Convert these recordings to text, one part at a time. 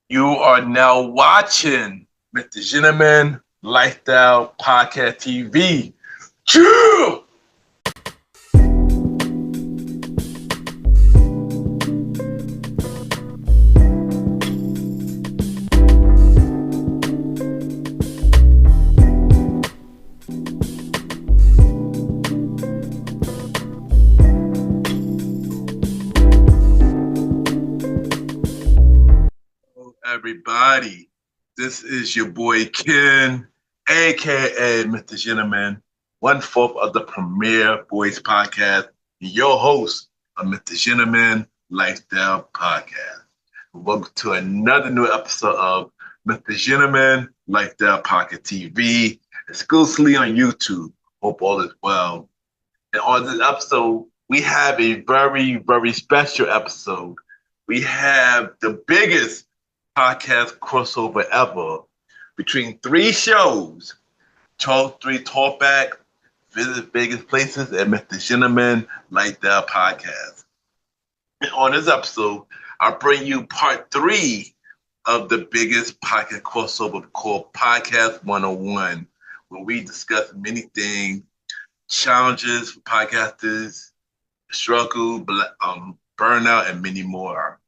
You are now watching MrGentleman Lifestyle Podcast TV. Chew! Hello, everybody. This is your boy Ken, aka MrGentleman, one fourth of the premier voice podcast, and your host of MrGentleman Lifestyle Podcast. Welcome to another new episode of MrGentleman Lifestyle Podcast TV, exclusively on YouTube. Hope all is well. And on this episode, we have a very special episode. We have the biggest podcast crossover ever between three shows: Charles 3 Talkback, Visit Vegas Places, and MrGentleman Lifestyle Podcast. And on this episode, I'll bring you part three of the biggest podcast crossover called Podcast 101, where we discuss many things, challenges for podcasters, struggle, burnout, and many more.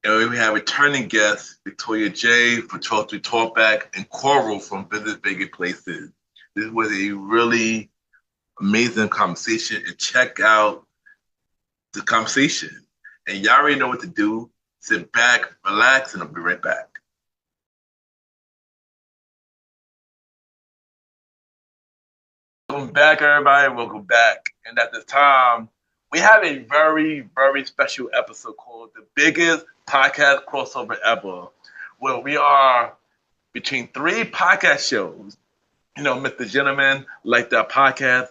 And we have returning guests Victoria J from Charles 3 Talkback and Coral from Visit Vega Places. This was a really amazing conversation, and check out the conversation. And y'all already know what to do. Sit back, relax, and I'll be right back. Welcome back, everybody. Welcome back. And at this time, we have a very special episode called The Biggest Podcast Crossover Ever, where we are between three podcast shows. MrGentleman, Like That Podcast,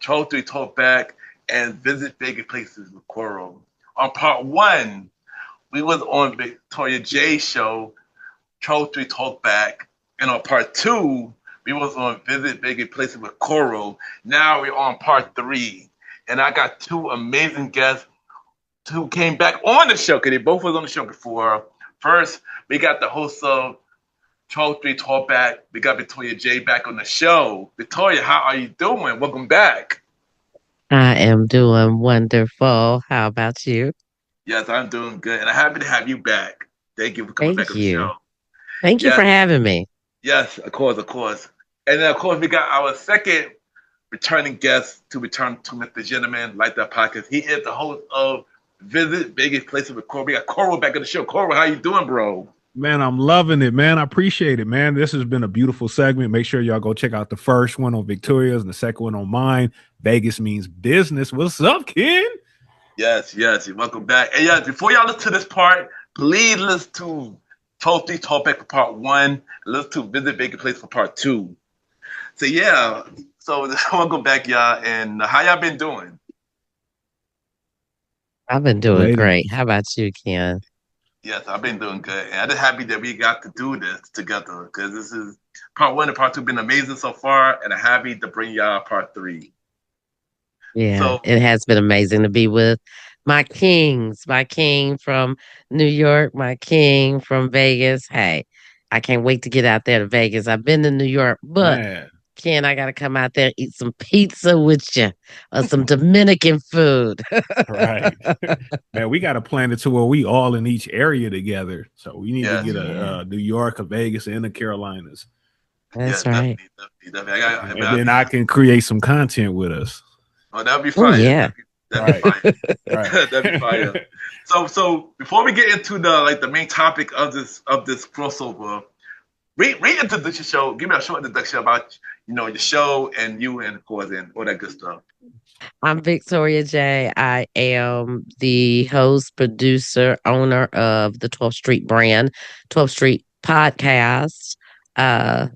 Charles 3 Talkback, and Visit Vegas Places with Coral. On part one, we was on Victoria J's show, Charles 3 Talkback, and on part two, we was on Visit Vegas Places with Coral. Now we're on part three, and I got two amazing guests who came back on the show, because they both was on the show before. First, we got the host of Charles 3 Talkback. We got Victoria J back on the show. Victoria, how are you doing? Welcome back. I am doing wonderful. How about you? Yes, I'm doing good, and I'm happy to have you back. Thank you for coming back Thank on the you. show. Thank you for Yes, having me. yes, of course. And then, of course, we got our second returning guest to return to MrGentleman Like That Podcast. He is the host of Visit Vegas Places with Coral. We got Coral back on the show. Coral, how you doing, bro? Man, I'm loving it, man. I appreciate it, man. This has been a beautiful segment. Make sure y'all go check out the first one on Victoria's and the second one on mine. Vegas means business. What's up, Ken? Yes, welcome back. And yes, before y'all listen to this part, please listen to Charles 3 Talkback for part one, and listen to Visit Vegas Place for part two. So yeah, so welcome back, y'all, and how y'all been doing? I've been doing Later. great. How about you, Ken? Yes, I've been doing good, and I'm just happy that we got to do this together, because this is part one and part two been amazing so far, and I'm happy to bring y'all part three. Yeah, So it has been amazing to be with my kings, my king from New York, my king from Vegas. Hey, I can't wait to get out there to Vegas. I've been to New York, but Man, Ken, I got to come out there and eat some pizza with you or some Dominican food. right. Man, we got to plan it to where we all in each area together. So we need to yes, get Yeah, a New York, a Vegas, and the Carolinas. that's yes, right. definitely. And then I can create some content with us. Oh, that'd be Oh, fire. yeah. That'd be Right. fire. Right. That'd be fire. So before we get into the main topic of this crossover, reintroduce your show. Give me a short introduction about your show and you, and of course, and all that good stuff. I'm Victoria J. I am the host, producer, owner of the 12th Street brand, 12th Street podcast,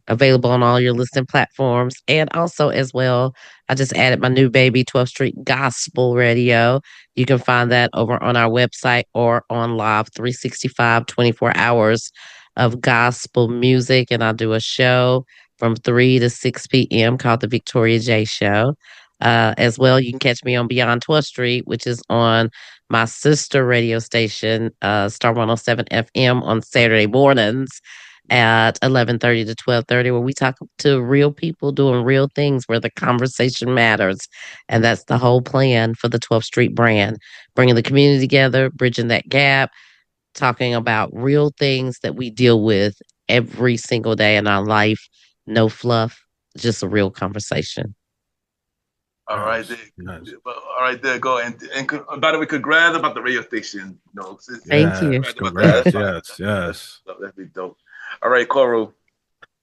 available on all your listening platforms. And also, as well, I just added my new baby, 12th Street Gospel Radio. You can find that over on our website or on live 365, 24 hours of gospel music. And I do a show from 3 to 6 p.m. called The Victoria J Show. As well, you can catch me on Beyond 12th Street, which is on my sister radio station, Star 107 FM, on Saturday mornings at 11:30 to 12:30, where we talk to real people doing real things, where the conversation matters. And that's the whole plan for the 12th Street brand, bringing the community together, bridging that gap, talking about real things that we deal with every single day in our life. No fluff, just a real conversation. All right, Nice, there. nice. All right, there. Go and by the way, congrats about the radio station. Thank you. Yes, About that. congrats. Yes, yes. That'd be dope. All right, Coral.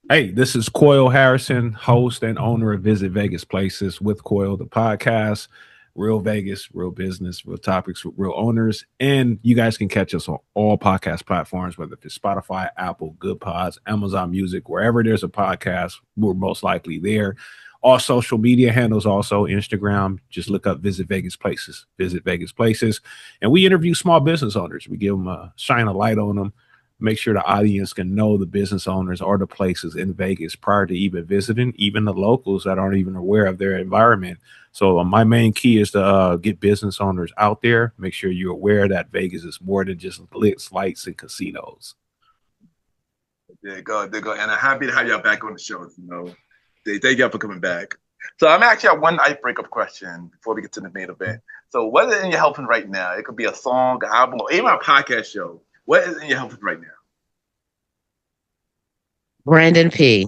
Hey, this is Coyal Harrison, host and owner of Visit Vegas Places with Coyal, the podcast. Real Vegas, real business, real topics with real owners. And you guys can catch us on all podcast platforms, whether it's Spotify, Apple, Good Pods, Amazon Music, wherever there's a podcast, we're most likely there. All social media handles, also Instagram. Just look up Visit Vegas Places, Visit Vegas Places. And we interview small business owners. We give them shine a light on them, make sure the audience can know the business owners or the places in Vegas prior to even visiting, even the locals that aren't even aware of their environment. So my main key is to get business owners out there, make sure you're aware that Vegas is more than just lit lights and casinos. There you go. There you go. And I'm happy to have y'all back on the show. Thank y'all for coming back. So I'm actually have one icebreaker question before we get to the main event. So what is in your helping right now? It could be a song, an album, or even a podcast show. What is in your helping right now? Brandon P.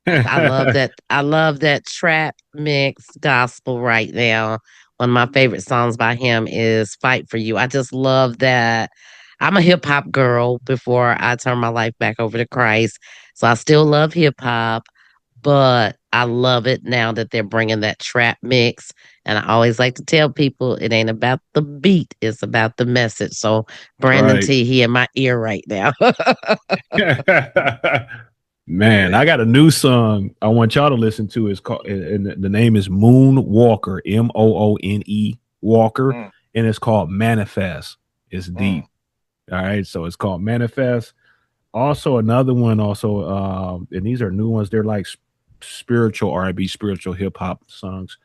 I love that. I love that trap mix gospel right now. One of my favorite songs by him is Fight for You. I just love that. I'm a hip hop girl before I turn my life back over to Christ. So I still love hip hop, but I love it now that they're bringing that trap mix. And I always like to tell people it ain't about the beat, it's about the message. So Brandon Right. T, he in my ear right now. Man, I got a new song I want y'all to listen to. It's called, and the name is Moon Walker, Moone Walker, and it's called Manifest. It's deep. All right, so it's called Manifest. Also, another one, and these are new ones. They're like spiritual R&B, spiritual hip hop songs.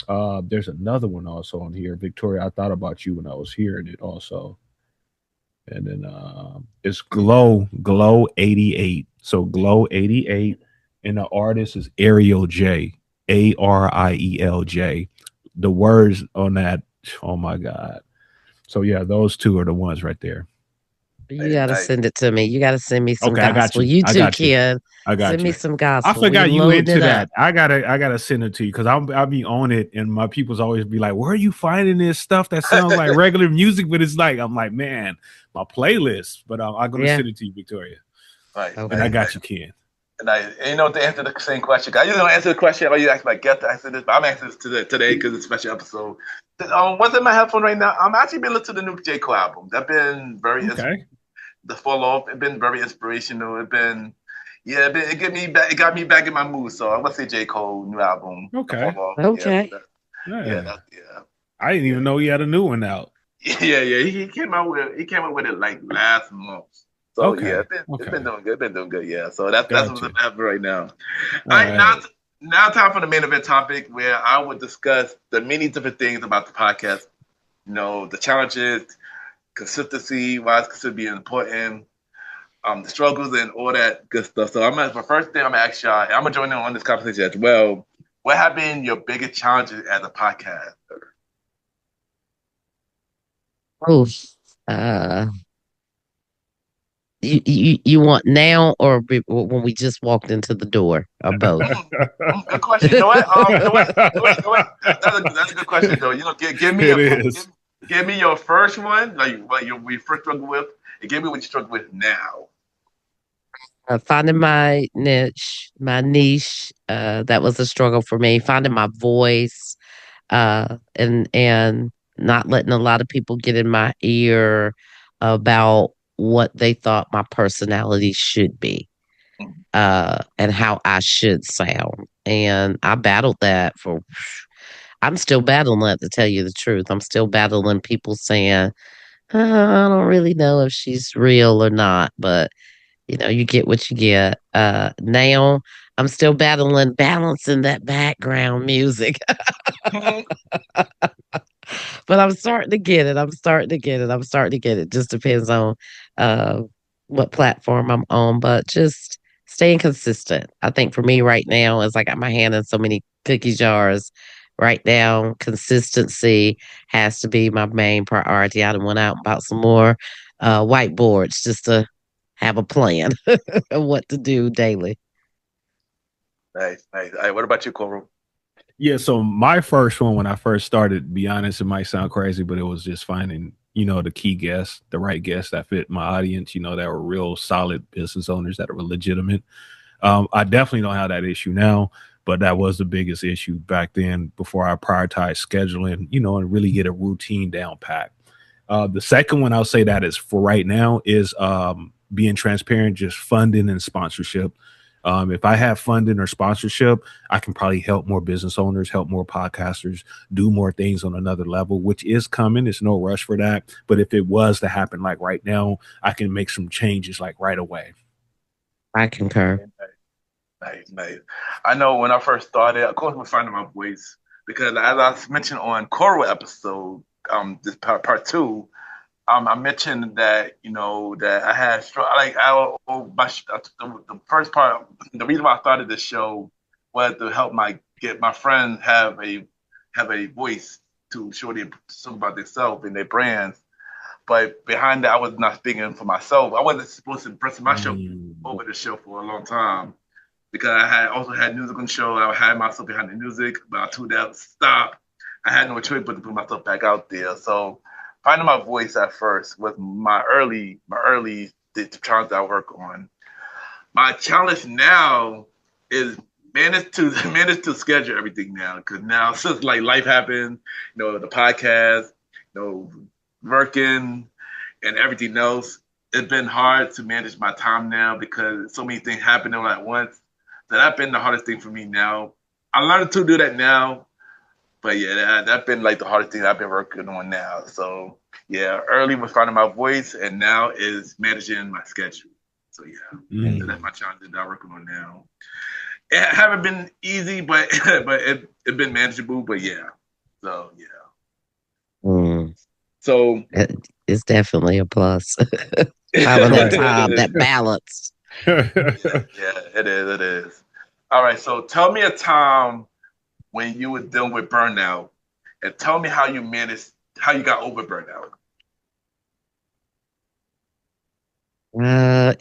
There's another one also on here, Victoria. I thought about you when I was hearing it also. And then it's Glow 88. So Glow 88, and the artist is Ariel J, Arielj. The words on that, oh my God. So yeah, those two are the ones right there. You gotta send it to me. You gotta send me some Okay, gospel. I got you. You too, Ken. I got send you. me some gospel. I forgot you into that. Up. I gotta send it to you because I'll be on it, and my people's always be like, "Where are you finding this stuff that sounds like regular music?" But it's like, I'm like, man, my playlist. But I'm gonna send it to you, Victoria. Right. And I got you, Ken. And to answer the same question, I usually don't answer the question. I usually ask my guest to answer this, but I'm answering this today because it's a special episode. What's in my headphone right now? I'm actually been listening to the new J. Cole album. That's been very the fall off. It's been very inspirational. It got me back in my mood. So I'm gonna say J. Cole new album. Okay. Yeah. I didn't even know he had a new one out. Yeah. He came out with it like last month. So it's been doing good. Been doing good. Yeah. So that's what's happening right now. All right. Now time for the main event topic, where I would discuss the many different things about the podcast. The challenges, consistency, why it's considered being important, the struggles and all that good stuff. So the first thing I'm gonna ask y'all, I'm gonna join in on this conversation as well. What have been your biggest challenges as a podcaster? You want now or when we just walked into the door, or both? Good question. You know what? That's a good question, though. Give me your first one, like what you first struggled with, and give me what you struggle with now. Finding my niche, that was a struggle for me. Finding my voice, and not letting a lot of people get in my ear about what they thought my personality should be, and how I should sound. And I battled that I'm still battling that, to tell you the truth. I'm still battling people saying, I don't really know if she's real or not, but you get what you get. Now I'm still balancing that background music. But I'm starting to get it. I'm starting to get it. I'm starting to get it. Just depends on uh, what platform I'm on, but just staying consistent. I think for me right now, as I got my hand in so many cookie jars, right now, consistency has to be my main priority. I done went out and bought some more whiteboards just to have a plan of what to do daily. Nice, nice. All right, what about you, Coral? Yeah, so my first one when I first started, to be honest, it might sound crazy, but it was just finding, the key guests, the right guests that fit my audience, that were real solid business owners that were legitimate. I definitely don't have that issue now, but that was the biggest issue back then before I prioritized scheduling, and really get a routine down pat. The second one I'll say that is for right now is being transparent, just funding and sponsorship. If I have funding or sponsorship, I can probably help more business owners, help more podcasters, do more things on another level, which is coming. It's no rush for that. But if it was to happen like right now, I can make some changes like right away. I concur. Nice, nice. I know when I first started, of course, we're finding my voice because as I mentioned on Coral episode, this part two, I mentioned that that I had like the first part. The reason why I started this show was to help get my friends have a voice to show them something about themselves and their brands. But behind that, I was not speaking for myself. I wasn't supposed to press my show over the show for a long time because I had also had music on the show. I had myself behind the music, but I told that stop. I had no choice but to put myself back out there. So finding my voice at first was my early the challenge that I work on. My challenge now is manage to schedule everything now because now since like life happened, the podcast, working and everything else, it's been hard to manage my time now because so many things happening all at once. So that's been the hardest thing for me now. I learned to do that now, but yeah, that's been like the hardest thing I've been working on now. So yeah, early was finding my voice, and now is managing my schedule. So yeah, so that's my challenge that I'm working on now. It haven't been easy, but but it's been manageable. But yeah, so yeah. Mm. So It's definitely a plus. Having that time, that balance. yeah, it is. It is. All right. So tell me a time when you were dealing with burnout, and tell me how you got over burnout.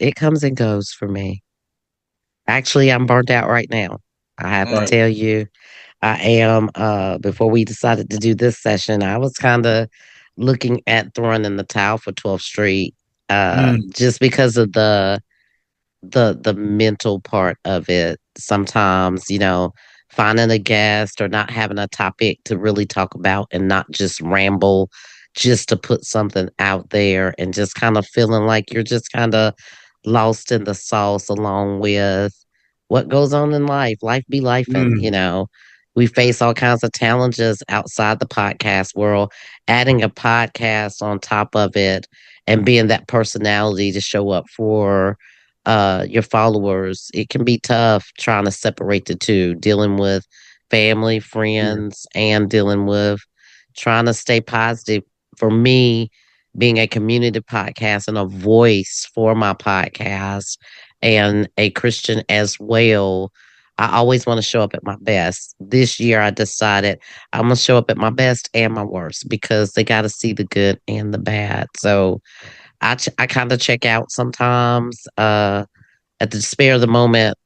It comes and goes for me. Actually, I'm burnt out right now. I have to tell you, I am. Before we decided to do this session, I was kind of looking at throwing in the towel for 12th Street, just because of the mental part of it. Sometimes, finding a guest or not having a topic to really talk about and not just ramble, just to put something out there and just kind of feeling like you're just kind of lost in the sauce along with what goes on in life. Life be life, and we face all kinds of challenges outside the podcast world. Adding a podcast on top of it and being that personality to show up for your followers, it can be tough trying to separate the two, dealing with family, friends, and dealing with trying to stay positive. For me, being a community podcast and a voice for my podcast and a Christian as well, I always want to show up at my best. This year, I decided I'm going to show up at my best and my worst because they got to see the good and the bad. So I kind of check out sometimes. At the despair of the moment,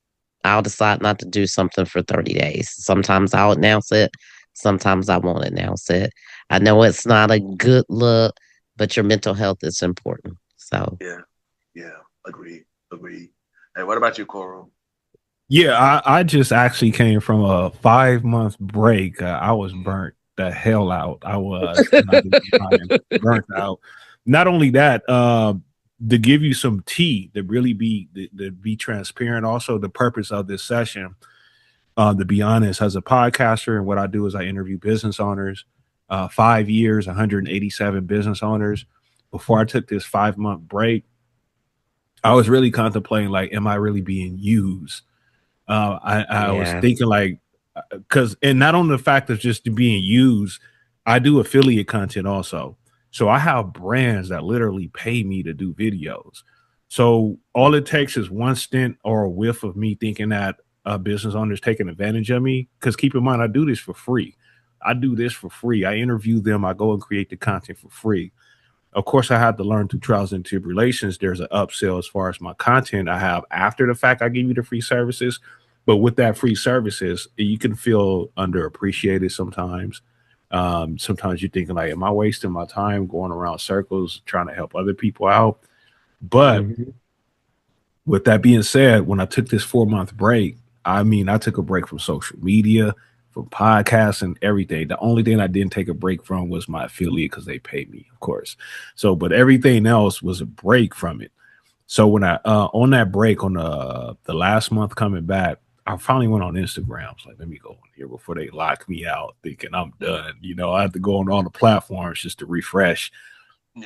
I'll decide not to do something for 30 days. Sometimes I'll announce it. Sometimes I won't announce it. I know it's not a good look, but your mental health is important. So Yeah, agree. Hey, what about you, Coral? Yeah, I just actually came from a 5 month break. I was burnt the hell out. I was burnt out. Not only that, to give you some tea, to really be transparent. Also, the purpose of this session, to be honest, as a podcaster, and what I do is I interview business owners. 5 years, 187 business owners. Before I took this 5 month break, I was really contemplating, like, am I really being used? I was thinking like, and not on the fact of just being used, I do affiliate content also. So I have brands that literally pay me to do videos. So all it takes is one stint or a whiff of me thinking that a business owner is taking advantage of me. Because keep in mind, I do this for free. I do this for free. I interview them. I go and create the content for free. Of course, I had to learn through trials and tribulations. There's an upsell as far as my content I have after the fact. I give you the free services, but with that free services, you can feel underappreciated sometimes. Sometimes you're thinking like, am I wasting my time going around circles trying to help other people out? But Mhm. with that being said, when I took this 4 month break, I mean, I took a break from social media, from podcasts and everything. The only thing I didn't take a break from was my affiliate because they paid me, of course. So, but everything else was a break from it. So when I on that break on the last month coming back, I finally went on Instagram. I was like, let me go on here before they lock me out, thinking I'm done. You know, I had to go on all the platforms just to refresh.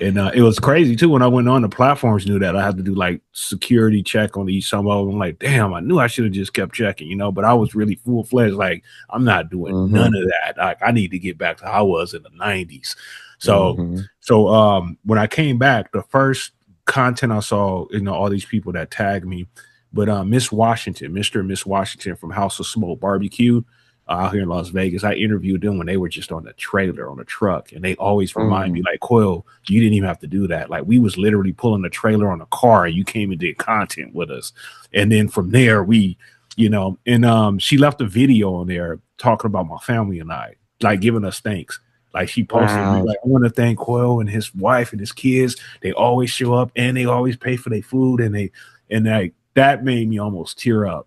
And Yeah. it was crazy too when I went on the platforms. Knew that I had to do like security check on each some of them. I'm like, damn, I knew I should have just kept checking, you know. But I was really full fledged. Like, I'm not doing none Mhm. of that. Like, I need to get back to how I was in the '90s. So, Mhm. when I came back, the first content I saw, you know, all these people that tagged me, but Miss Washington, Mr. and Miss Washington from House of Smoke Barbecue out here in Las Vegas. I interviewed them when they were just on the trailer on a truck, and they always remind me Mhm. like, Coyle, you didn't even have to do that. Like we was literally pulling the trailer on a car, and you came and did content with us. And then from there, we, you know, and she left a video on there talking about my family and I, like giving us thanks. Like she posted, Wow. like, I want to thank Coyle and his wife and his kids. They always show up and they always pay for their food, and they and like that made me almost tear up.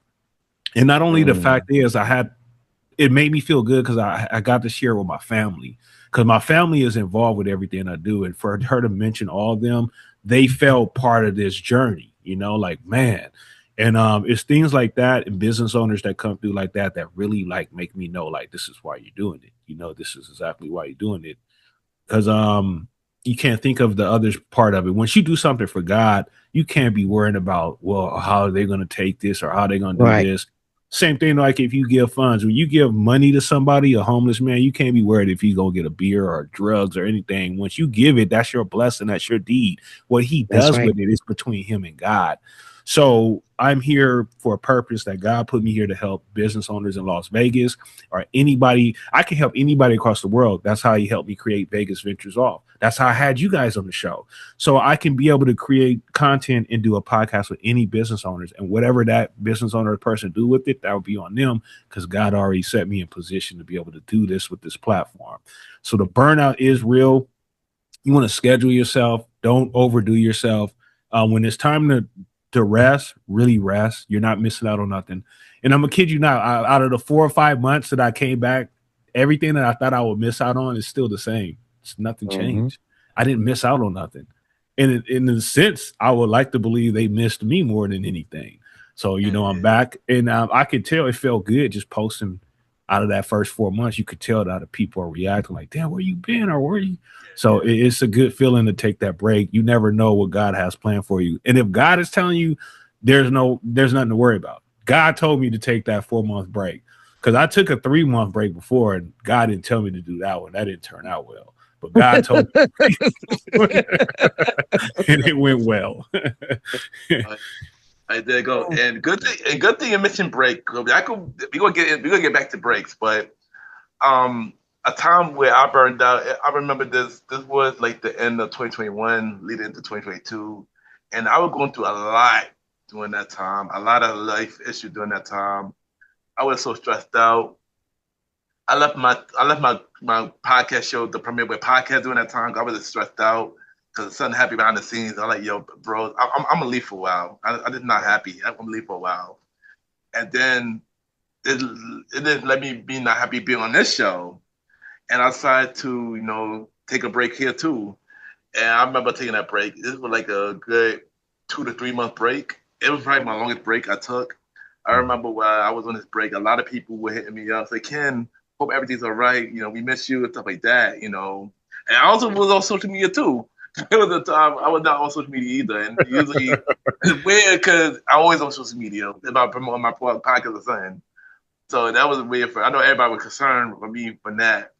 And not only the Mm. fact is, I had it made me feel good because I got to share with my family because my family is involved with everything I do. And for her to mention all of them, they felt part of this journey, you know, like, man. And it's things like that and business owners that come through like that really like make me know like this is why you're doing it. You know, this is exactly why you're doing it. Because you can't think of the other part of it. Once you do something for God, you can't be worrying about, well, how are they going to take this or how they going to do Right. this. Same thing like if you give funds. When you give money to somebody, a homeless man, you can't be worried if he's going to get a beer or drugs or anything. Once you give it, that's your blessing, that's your deed. What he That's does right. with it is between him and God. So I'm here for a purpose that God put me here to help business owners in Las Vegas or anybody. I can help anybody across the world. That's how he helped me create Vegas Ventures Off. That's how I had you guys on the show. So I can be able to create content and do a podcast with any business owners, and whatever that business owner or person do with it, that will be on them because God already set me in position to be able to do this with this platform. So the burnout is real. You want to schedule yourself. Don't overdo yourself. When it's time to rest, really rest. You're not missing out on nothing. And I'm gonna kid you not. Out of the 4 or 5 months that I came back, everything that I thought I would miss out on is still the same. It's nothing Mhm. changed. I didn't miss out on nothing. And in a sense, I would like to believe they missed me more than anything. So you know, I'm Yeah. back, and I could tell it felt good just posting. Out of that first 4 months, you could tell that the people are reacting like, "Damn, where you been?" or "Where you?" So Yeah. it's a good feeling to take that break. You never know what God has planned for you. And if God is telling you there's nothing to worry about. God told me to take that 4 month break because I took a 3 month break before and God didn't tell me to do that one. That didn't turn out well. But God told me and it went well. I, there you go. And good thing you mentioned break. I could we're gonna get back to breaks, but a time where I burned out. I remember this. This was like the end of 2021, leading into 2022, and I was going through a lot during that time. A lot of life issues during that time. I was so stressed out. I left my podcast show, the premiere with podcast during that time. I was stressed out because something happened behind the scenes. I'm like, yo, bro, I'm gonna leave for a while. I did not happy. I'm gonna leave for a while, and then it, it didn't let me be not happy being on this show. And I decided to, take a break here too. And I remember taking that break. This was like a good 2 to 3 month break. It was probably my longest break I took. I remember while I was on this break, a lot of people were hitting me up, say, Ken, hope everything's all right. We miss you and stuff like that. And I also was on social media too. There was a time I was not on social media either. And usually it's weird because I always on social media if I promote my podcast or something. So that was weird I know everybody was concerned for me for that.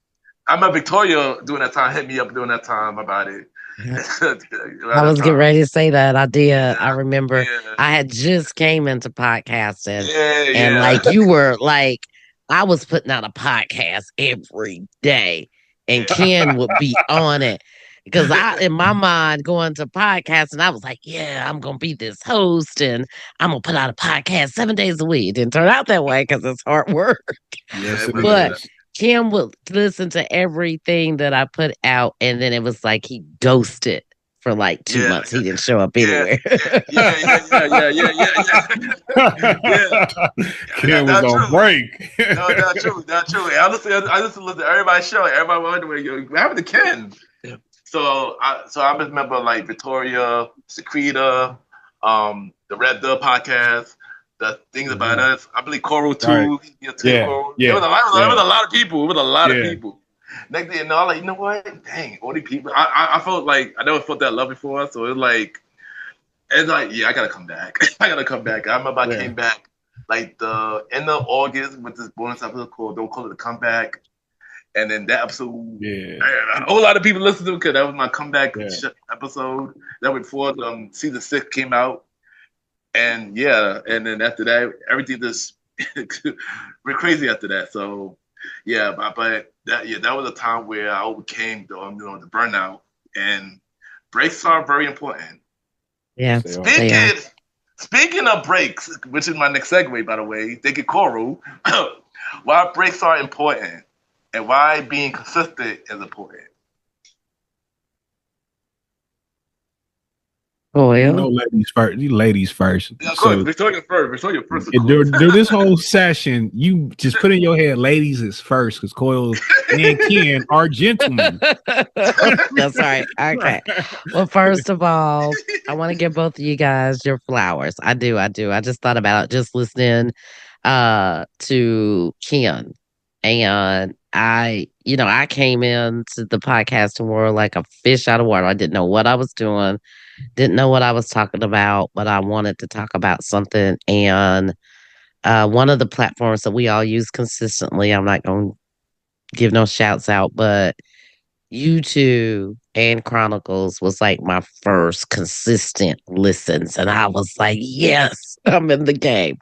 I remember Victoria during that time hit me up during that time about it. I was getting ready to say that. I did. Yeah, I remember yeah, I had just came into podcasting yeah, and yeah. like you were like, I was putting out a podcast every day and Yeah. Ken would be on it. Because I, in my mind, going to podcasting, I was like, yeah, I'm going to be this host and I'm going to put out a podcast 7 days a week. It didn't turn out that way because it's hard work. Yeah, Yes, it But is. Kim would listen to everything that I put out, and then it was like he ghosted for like 2 months. He didn't show up yeah, anywhere. yeah. Ken was That's on true. break. No, that's true. That's true. I listen to everybody's show. Everybody wondering what happened to Ken. So I remember like Victoria, Secreta, the Red Dove podcast, the things about us. I believe Coral Right. too. Yeah. Coral. Yeah. It was a lot of people. It was a lot of Yeah. people. Next thing you know, I'm like, you know what? Dang, all these people. I felt like I never felt that love before. So it's like, yeah, I gotta come back. I gotta come back. I remember I came back like the end of August with this bonus episode called "Don't Call It a Comeback," and then that episode, a whole lot of people listened to it because that was my comeback episode. That was before season 6 came out, and and then after that, everything just went crazy after that. So but that was a time where I overcame the burnout, and breaks are very important. Yeah. Speaking of breaks, which is my next segue, by the way, thank you, Coral. Why breaks are important and why being consistent is important. Coyal. Ladies first. You ladies first. Yeah, of course. Victoria first. During this whole session, you just put in your head, ladies is first, because Coyal and Ken are gentlemen. That's right. Okay. Well, first of all, I want to give both of you guys your flowers. I do. I just thought about it just listening to Ken. And I came into the podcasting world like a fish out of water. I didn't know what I was doing, didn't know what I was talking about, but I wanted to talk about something. And one of the platforms that we all use consistently, I'm not going to give no shouts out, but YouTube and Chronicles was like my first consistent listens. And I was like, yes, I'm in the game.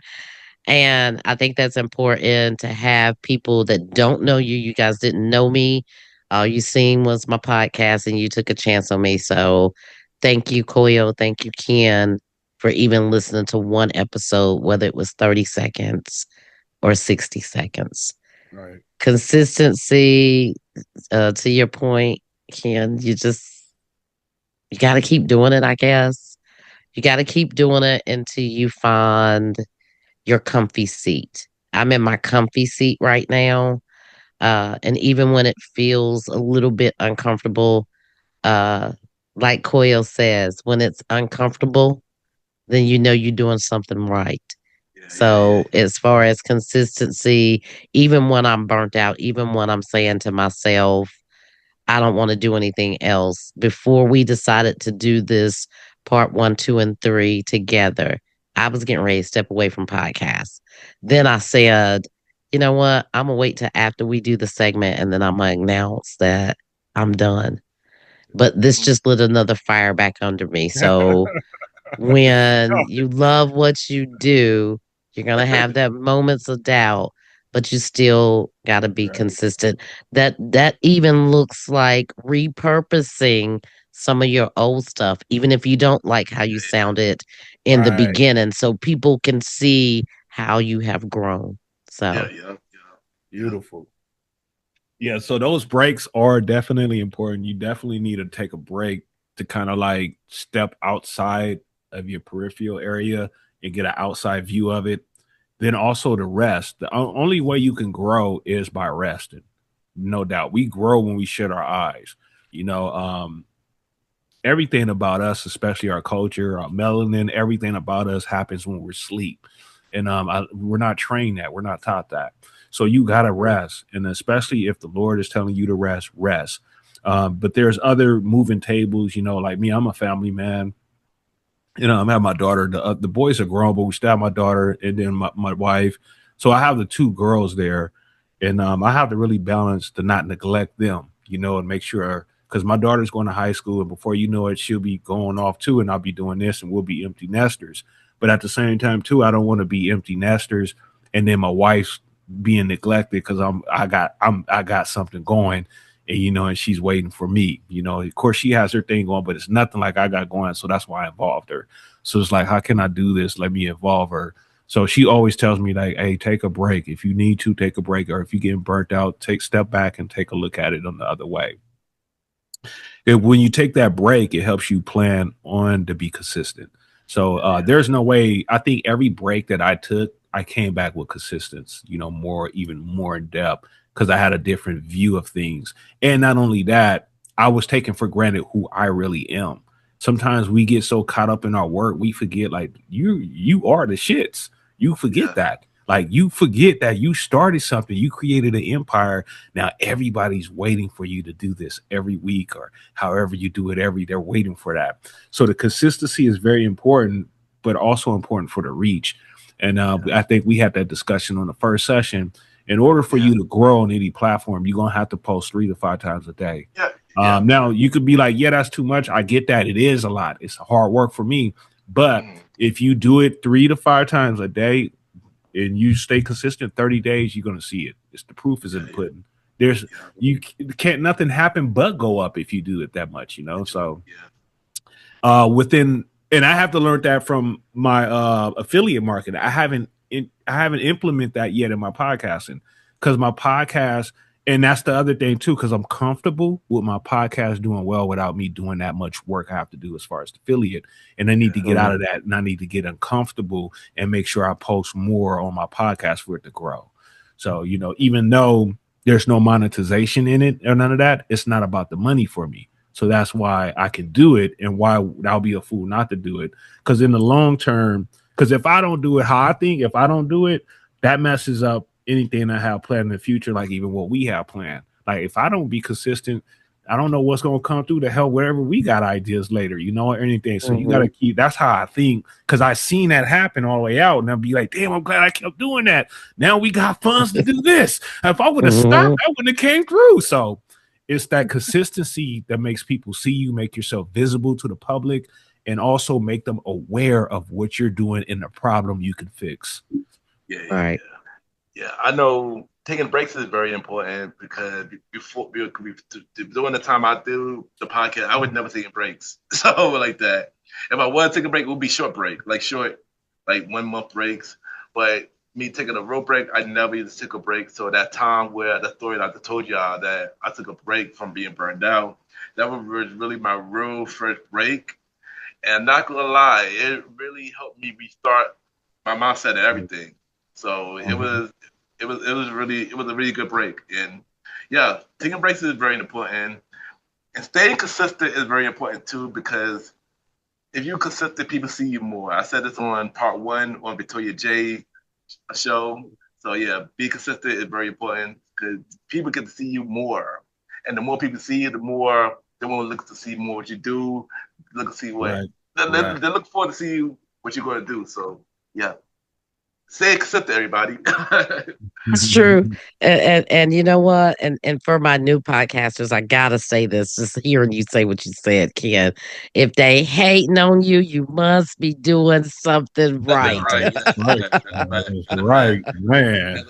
And I think that's important to have people that don't know you. You guys didn't know me. All you seen was my podcast and you took a chance on me. So thank you, Coyal. Thank you, Ken, for even listening to one episode, whether it was 30 seconds or 60 seconds. Right. Consistency, to your point, Ken, you got to keep doing it, I guess. You got to keep doing it until you find your comfy seat. I'm in my comfy seat right now. And even when it feels a little bit uncomfortable, like Coyle says, when it's uncomfortable, then you know you're doing something right. So as far as consistency, even when I'm burnt out, even when I'm saying to myself, I don't want to do anything else. Before we decided to do this part 1, 2, and 3 together, I was getting ready to step away from podcasts. Then I said, you know what? I'm going to wait till after we do the segment and then I'm going to announce that I'm done. But this just lit another fire back under me. So when you love what you do, you're going to have that moments of doubt, but you still got to be consistent. That even looks like repurposing some of your old stuff, even if you don't like how you sounded in the beginning, so people can see how you have grown. So Beautiful. Yeah, so those breaks are definitely important. You definitely need to take a break to kind of like step outside of your peripheral area and get an outside view of it. Then also to rest. The only way you can grow is by resting. No doubt. We grow when we shut our eyes. Everything about us, especially our culture, our melanin, everything about us happens when we're asleep. And we're not trained that. We're not taught that. So you got to rest. And especially if the Lord is telling you to rest. But there's other moving tables, like me, I'm a family man. I'm having my daughter. The boys are grown, but we still have my daughter and then my wife. So I have the two girls there. And I have to really balance to not neglect them, and make sure, because my daughter's going to high school, and before you know it, she'll be going off too, and I'll be doing this, and we'll be empty nesters. But at the same time, too, I don't want to be empty nesters, and then my wife's being neglected because I got something going, and and she's waiting for me. Of course, she has her thing going, but it's nothing like I got going. So that's why I involved her. So it's like, how can I do this? Let me involve her. So she always tells me, like, hey, take a break. If you need to, take a break. Or if you're getting burnt out, step back and take a look at it on the other way. When you take that break, it helps you plan on to be consistent. So there's no way. I think every break that I took, I came back with consistency, even more in depth, because I had a different view of things. And not only that, I was taking for granted who I really am. Sometimes we get so caught up in our work, we forget, like, you are the shits. You forget that. Like, you forget that you started something, you created an empire. Now everybody's waiting for you to do this every week, or however you do it they're waiting for that. So the consistency is very important, but also important for the reach. And I think we had that discussion on the first session. In order for you to grow on any platform, you're going to have to post 3 to 5 times a day. Now you could be like, yeah, that's too much. I get that. It is a lot. It's hard work for me. But if you do it 3 to 5 times a day and you stay consistent, 30 days, you're going to see it. It's the proof is in the pudding. You can't, nothing happen but go up if you do it that much, So within, and I have to learn that from my affiliate marketing. I haven't implemented that yet in my podcasting, because my podcast, and that's the other thing too, because I'm comfortable with my podcast doing well without me doing that much work I have to do as far as affiliate. And I need to get out of that, and I need to get uncomfortable and make sure I post more on my podcast for it to grow. So, even though there's no monetization in it or none of that, it's not about the money for me. So that's why I can do it, and why I'll be a fool not to do it. Because in the long term, because if I don't do it how I think, if I don't do it, that messes up anything I have planned in the future, like even what we have planned. Like, if I don't be consistent, I don't know what's going to come through to hell wherever we got ideas later, or anything. So you got to keep, that's how I think, because I seen that happen all the way out, and I'll be like, damn, I'm glad I kept doing that. Now we got funds to do this. If I would have stopped, I wouldn't have came through. So it's that consistency that makes people see you, make yourself visible to the public, and also make them aware of what you're doing and the problem you can fix. Right. Yeah, I know taking breaks is very important, because before during the time I do the podcast, I would never take breaks. So like that, if I was taking a break, it would be short break, like 1 month breaks. But me taking a real break, I never used to take a break. So that time where the story that I told y'all that I took a break from being burned out, that was really my real first break. And I'm not gonna lie, it really helped me restart my mindset and everything. So it was a really good break. And yeah, taking breaks is very important, and staying consistent is very important too, because if you're consistent, people see you more. I said this on part 1 on Victoria J show. So yeah, be consistent is very important, because people get to see you more, and the more people see you, the more they want to look to see more what you do. Look to see what they look forward to see what you're going to do. So yeah. Say consistent, everybody. That's true. And you know what? And for my new podcasters, I gotta say this, just hearing you say what you said, Ken. If they hating on you, you must be doing something right. Right, man.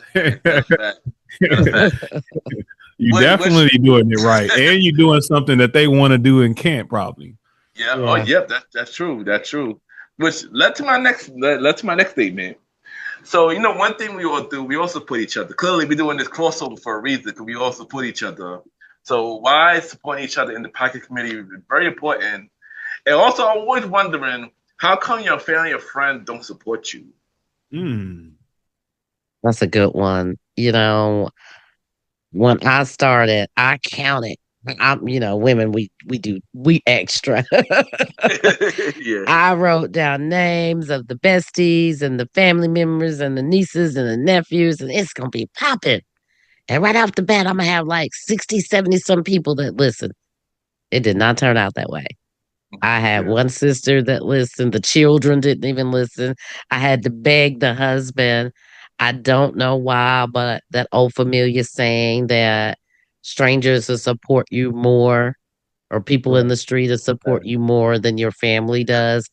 You definitely doing it right. And you're doing something that they want to do and can't, probably. Yeah. Oh, yeah. That's true. That's true. Which led to my next statement. So, one thing we all do, we also put each other. Clearly, we're doing this crossover for a reason, because we also put each other. So, why supporting each other in the podcast community is very important. And also, I'm always wondering, how come your family or friends don't support you? That's a good one. When I started, I counted. Women, we extra. Yeah. I wrote down names of the besties and the family members and the nieces and the nephews, and it's going to be popping. And right off the bat, I'm going to have like 60, 70 some people that listen. It did not turn out that way. I had one sister that listened. The children didn't even listen. I had to beg the husband. I don't know why, but that old familiar saying that strangers will support you more, or people in Right. the street will support you more than your family does.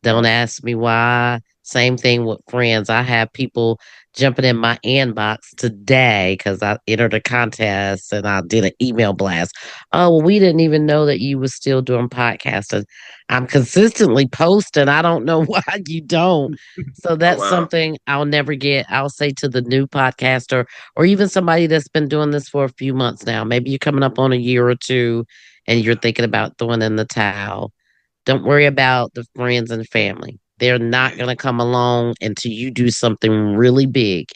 Don't Right. ask me why. Same thing with friends. I have people jumping in my inbox today because I entered a contest and I did an email blast. Oh, well, we didn't even know that you were still doing podcasting. I'm consistently posting. I don't know why you don't. So Oh that's wow. something I'll never get. I'll say to the new podcaster or even somebody that's been doing this for a few months now. Maybe you're coming up on a year or two and you're thinking about throwing in the towel. Don't worry about the friends and family. They're not Yeah. going to come along until you do something really big.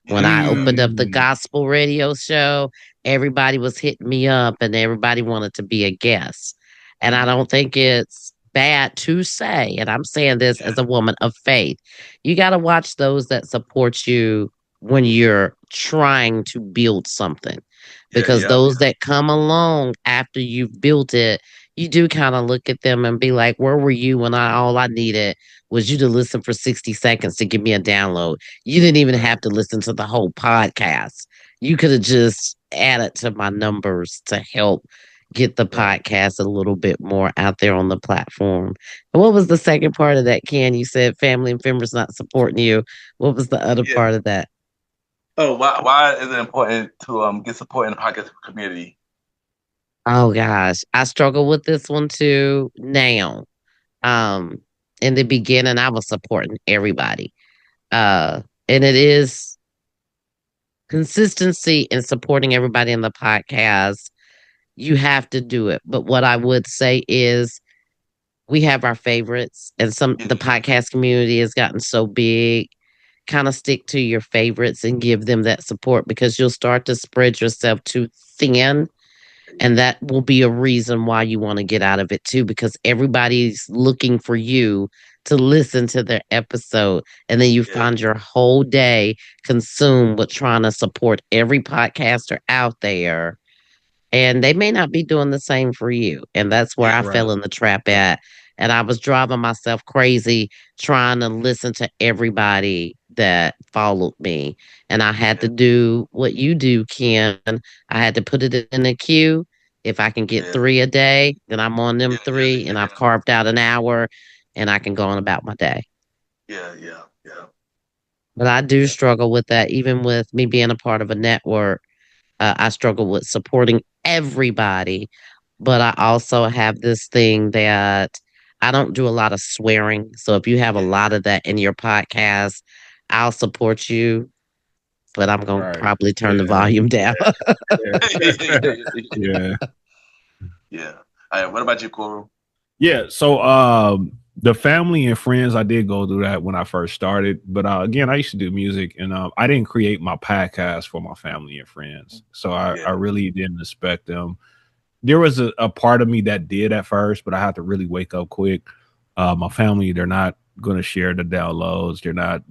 When Yeah. I Yeah. opened up the Mm. gospel radio show, everybody was hitting me up and everybody wanted to be a guest. And I don't think it's bad to say, and I'm saying this Yeah. as a woman of faith, you got to watch those that support you when you're trying to build something. Yeah. Because Yeah. those that come along after you've built it, you do kind of look at them and be like, where were you when all I needed was you to listen for 60 seconds to give me a download? You didn't even Right. have to listen to the whole podcast. You could have just added to my numbers to help get the Right. podcast a little bit more out there on the platform. And what was the second part of that, Ken? You said family and friends not supporting you. What was the other Yeah. part of that? Oh, why is it important to get support in the podcast community? Oh gosh, I struggle with this one too now. Um, in the beginning, I was supporting everybody. And it is consistency in supporting everybody in the podcast. You have to do it. But what I would say is we have our favorites, and Yeah. the podcast community has gotten so big. Kind of stick to your favorites and give them that support because you'll start to spread yourself too thin. And that will be a reason why you want to get out of it too, because everybody's looking for you to listen to their episode. And then you Yeah. find your whole day consumed with trying to support every podcaster out there, and they may not be doing the same for you. And that's where Yeah. I Right. fell in the trap at. And I was driving myself crazy trying to listen to everybody that followed me. And I had Yeah. to do what you do, Ken. I had to put it in a queue. If I can get Yeah. 3 a day, then I'm on them Yeah. Yeah. three and Yeah. I've carved out an hour and I can go on about my day. Yeah. Yeah. Yeah. But I do Yeah. struggle with that, even with me being a part of a network. I struggle with supporting everybody, but I also have this thing that I don't do a lot of swearing. So if you have a Yeah. lot of that in your podcast, I'll support you, but I'm going to Right. probably turn the Yeah. volume down. Yeah. Yeah. Yeah. All right. What about you, Coral? Yeah. So the family and friends, I did go through that when I first started. But again, I used to do music and I didn't create my podcast for my family and friends. So I Yeah. really didn't expect them. There was a part of me that did at first, but I had to really wake up quick. My family, they're not going to share the downloads. They're not,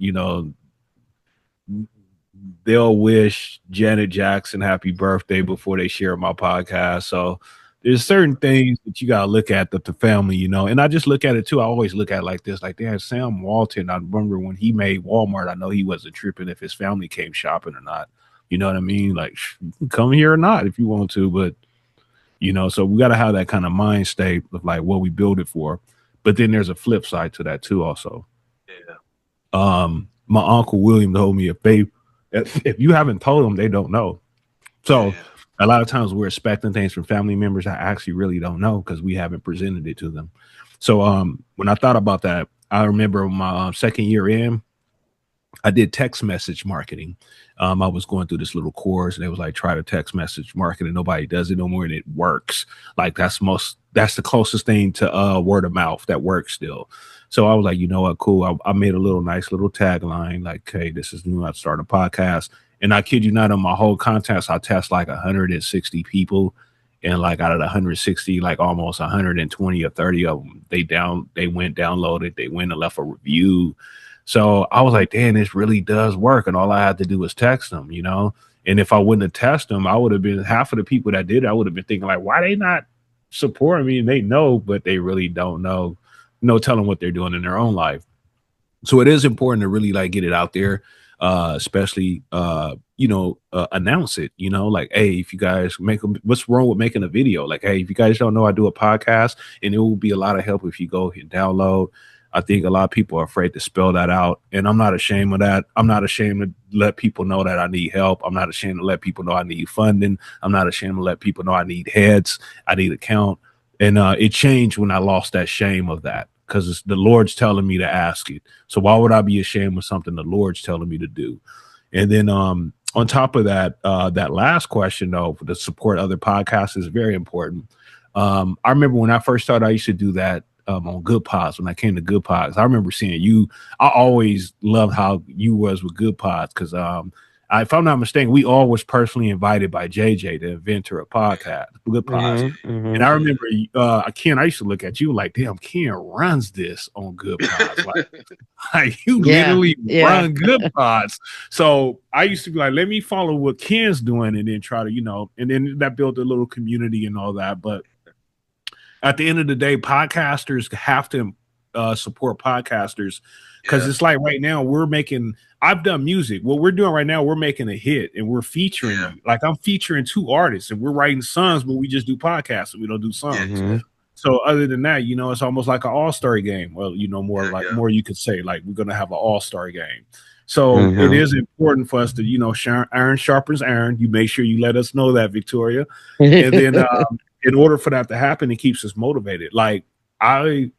they'll wish Janet Jackson happy birthday before they share my podcast. So there's certain things that you gotta look at the family, and I just look at it too. I always look at it like this, like damn, Sam Walton. I remember when he made Walmart, I know he wasn't tripping if his family came shopping or not. You know what I mean? Like come here or not if you want to, but so we gotta have that kind of mind state of like what we build it for. But then there's a flip side to that too, also. Yeah. My uncle William told me if you haven't told them, they don't know. Yeah. So a lot of times we're expecting things from family members that actually really don't know because we haven't presented it to them. So when I thought about that, I remember my second year in, I did text message marketing. I was going through this little course and it was like, try to text message marketing. Nobody does it no more and it works. Like that's the closest thing to word of mouth that works still. So I was like, you know what, cool. I made a nice little tagline like, hey, this is new. I started a podcast. And I kid you not, on my whole contest, I test like 160 people. And like out of the 160, like almost 120 or 30 of them, they went downloaded, they went and left a review. So I was like, damn, this really does work. And all I had to do was text them, And if I wouldn't have texted them, I would have been half of the people that did it, I would have been thinking like, why they not supporting me? And they know, but they really don't know. No telling what they're doing in their own life. So it is important to really like get it out there. especially announce it. Like, hey, if you guys what's wrong with making a video? Like, hey, if you guys don't know, I do a podcast, and it will be a lot of help if you go and download. I think a lot of people are afraid to spell that out, and I'm not ashamed of that. I'm not ashamed to let people know that I need help. I'm not ashamed to let people know I need funding. I'm not ashamed to let people know I need heads. I need account. And it changed when I lost that shame of that, because the Lord's telling me to ask it. So why would I be ashamed of something the Lord's telling me to do? And then on top of that, that last question, though, to support other podcasts is very important. I remember when I first started, I used to do that on Good Pods. When I came to Good Pods, I remember seeing you. I always loved how you was with Good Pods, because if I'm not mistaken, we all was personally invited by JJ, the inventor of podcast, Good Pods. And I remember, Ken, I used to look at you like, damn, Ken runs this on Good Pods. Like you literally run Good Pods. So I used to be like, let me follow what Ken's doing, and then try to, and then that built a little community and all that. But at the end of the day, podcasters have to support podcasters, because it's like right now I've done music. What we're doing right now, we're making a hit and we're featuring you. Like I'm featuring 2 artists, and we're writing songs, but we just do podcasts and we don't do songs. So other than that, it's almost like an all-star game. Well, more you could say, like we're going to have an all-star game. So it is important for us to, iron sharpens iron. You make sure you let us know that, Victoria. And then in order for that to happen, it keeps us motivated. Like I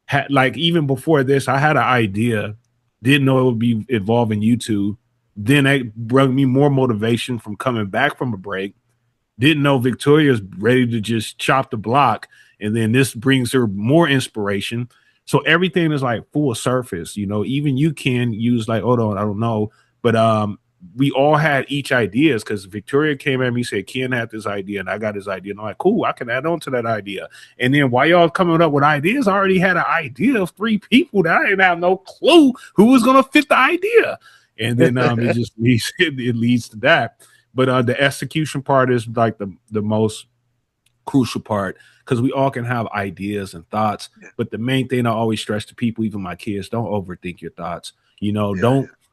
had, like, even before this, I had an idea, didn't know it would be involving YouTube. Then it brought me more motivation from coming back from a break. Didn't know Victoria's ready to just chop the block. And then this brings her more inspiration. So everything is like full surface, even you can use like, hold on, I don't know. But we all had each ideas, because Victoria came at me, said, Ken had this idea and I got his idea. And I'm like, cool, I can add on to that idea. And then while y'all coming up with ideas, I already had an idea of 3 people that I didn't have no clue who was going to fit the idea. And then it just leads to that. But the execution part is like the most crucial part, because we all can have ideas and thoughts. But the main thing I always stress to people, even my kids, don't overthink your thoughts.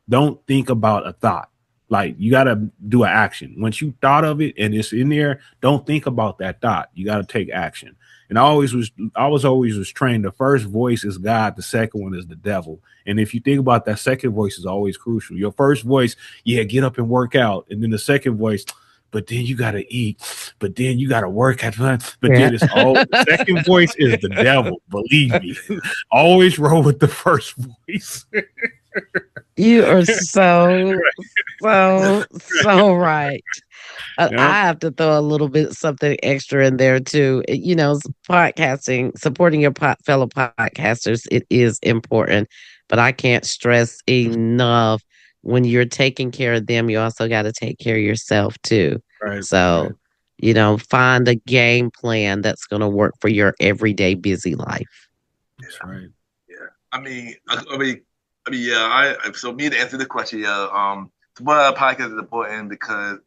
Don't think about a thought. Like you got to do an action. Once you thought of it and it's in there, don't think about that thought. You got to take action. And I was always trained. The first voice is God. The second one is the devil. And if you think about that, second voice is always crucial. Your first voice, get up and work out. And then the second voice, but then you got to eat, but then you got to work at fun. But then it's all the second voice is the devil. Believe me, always roll with the first voice. You are so right. I have to throw a little bit something extra in there too. Podcasting, supporting your fellow podcasters, it is important. But I can't stress enough, when you're taking care of them, you also got to take care of yourself too. Right. So, find a game plan that's going to work for your everyday busy life. That's right. So me to answer the question, support podcast is important because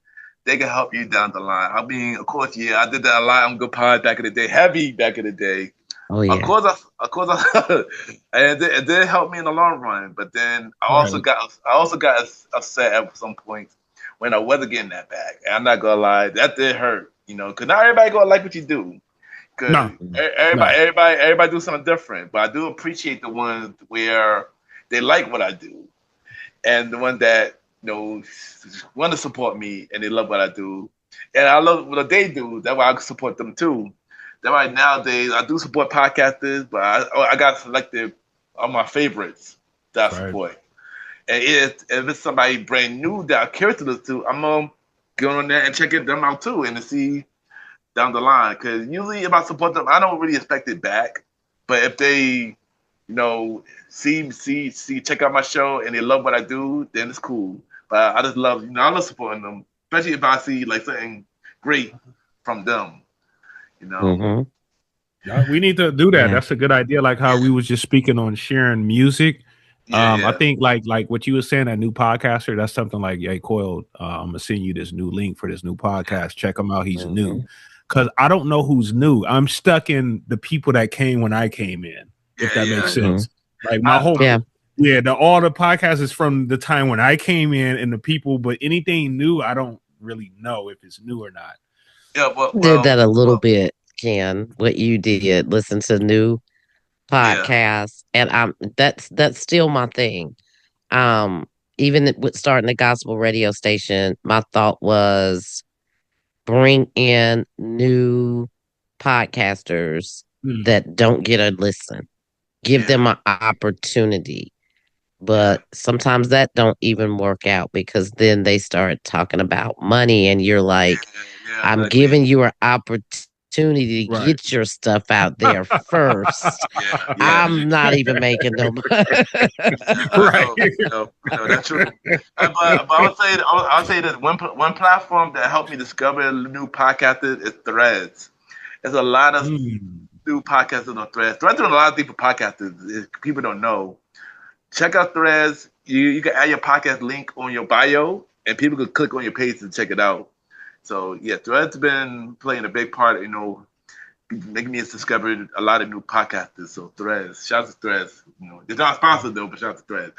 they can help you down the line. Of course, I did that a lot on Good Pod back in the day, heavy back in the day. Oh yeah. Of course, and it did help me in the long run. But then I also got upset at some point when I wasn't getting that back. And I'm not gonna lie, that did hurt. Because not everybody gonna like what you do. Because everybody do something different. But I do appreciate the ones where they like what I do, and the one that want to support me and they love what I do, and I love what they do. That's why I support them too. That's why nowadays I do support podcasters, but I got selected on my favorites that I support. And if it's somebody brand new that I'm curious to listen to, I'm gonna go on there and check them out too, and to see down the line. Because usually if I support them, I don't really expect it back. But if they check out my show and they love what I do, then it's cool. But I just love, I love supporting them, especially if I see like something great from them. Yeah, we need to do that. Yeah. That's a good idea. Like how we was just speaking on sharing music. I think like what you were saying, that new podcaster, that's something like, hey, Coyal, I'm gonna send you this new link for this new podcast. Check him out. He's new. Because I don't know who's new. I'm stuck in the people that came when I came in. If that makes sense. Like my whole Yeah, all the podcasts is from the time when I came in and the people, but anything new, I don't really know if it's new or not. Yeah, well, Did that a little bit, Ken. What you did, listen to new yeah, podcasts, and that's still my thing. Um, Even with starting the gospel radio station, my thought was bring in new podcasters that don't get a listen. Give them an opportunity. But sometimes that don't even work out because then they start talking about money and you're like, I'm like giving you an opportunity to Right. get your stuff out there first. I'm not even making no money. Right. That's true. But I would say that one platform that helped me discover new podcasters is Threads. There's a lot of new podcasters on Threads. Threads are a lot of different podcasters. People don't know. Check out Threads. You can add your podcast link on your bio, and people can click on your page to check it out. So yeah, Threads been playing a big part, making me discover a lot of new podcasters. So Threads, shout out to Threads. They're not sponsored though, but shout out to Threads.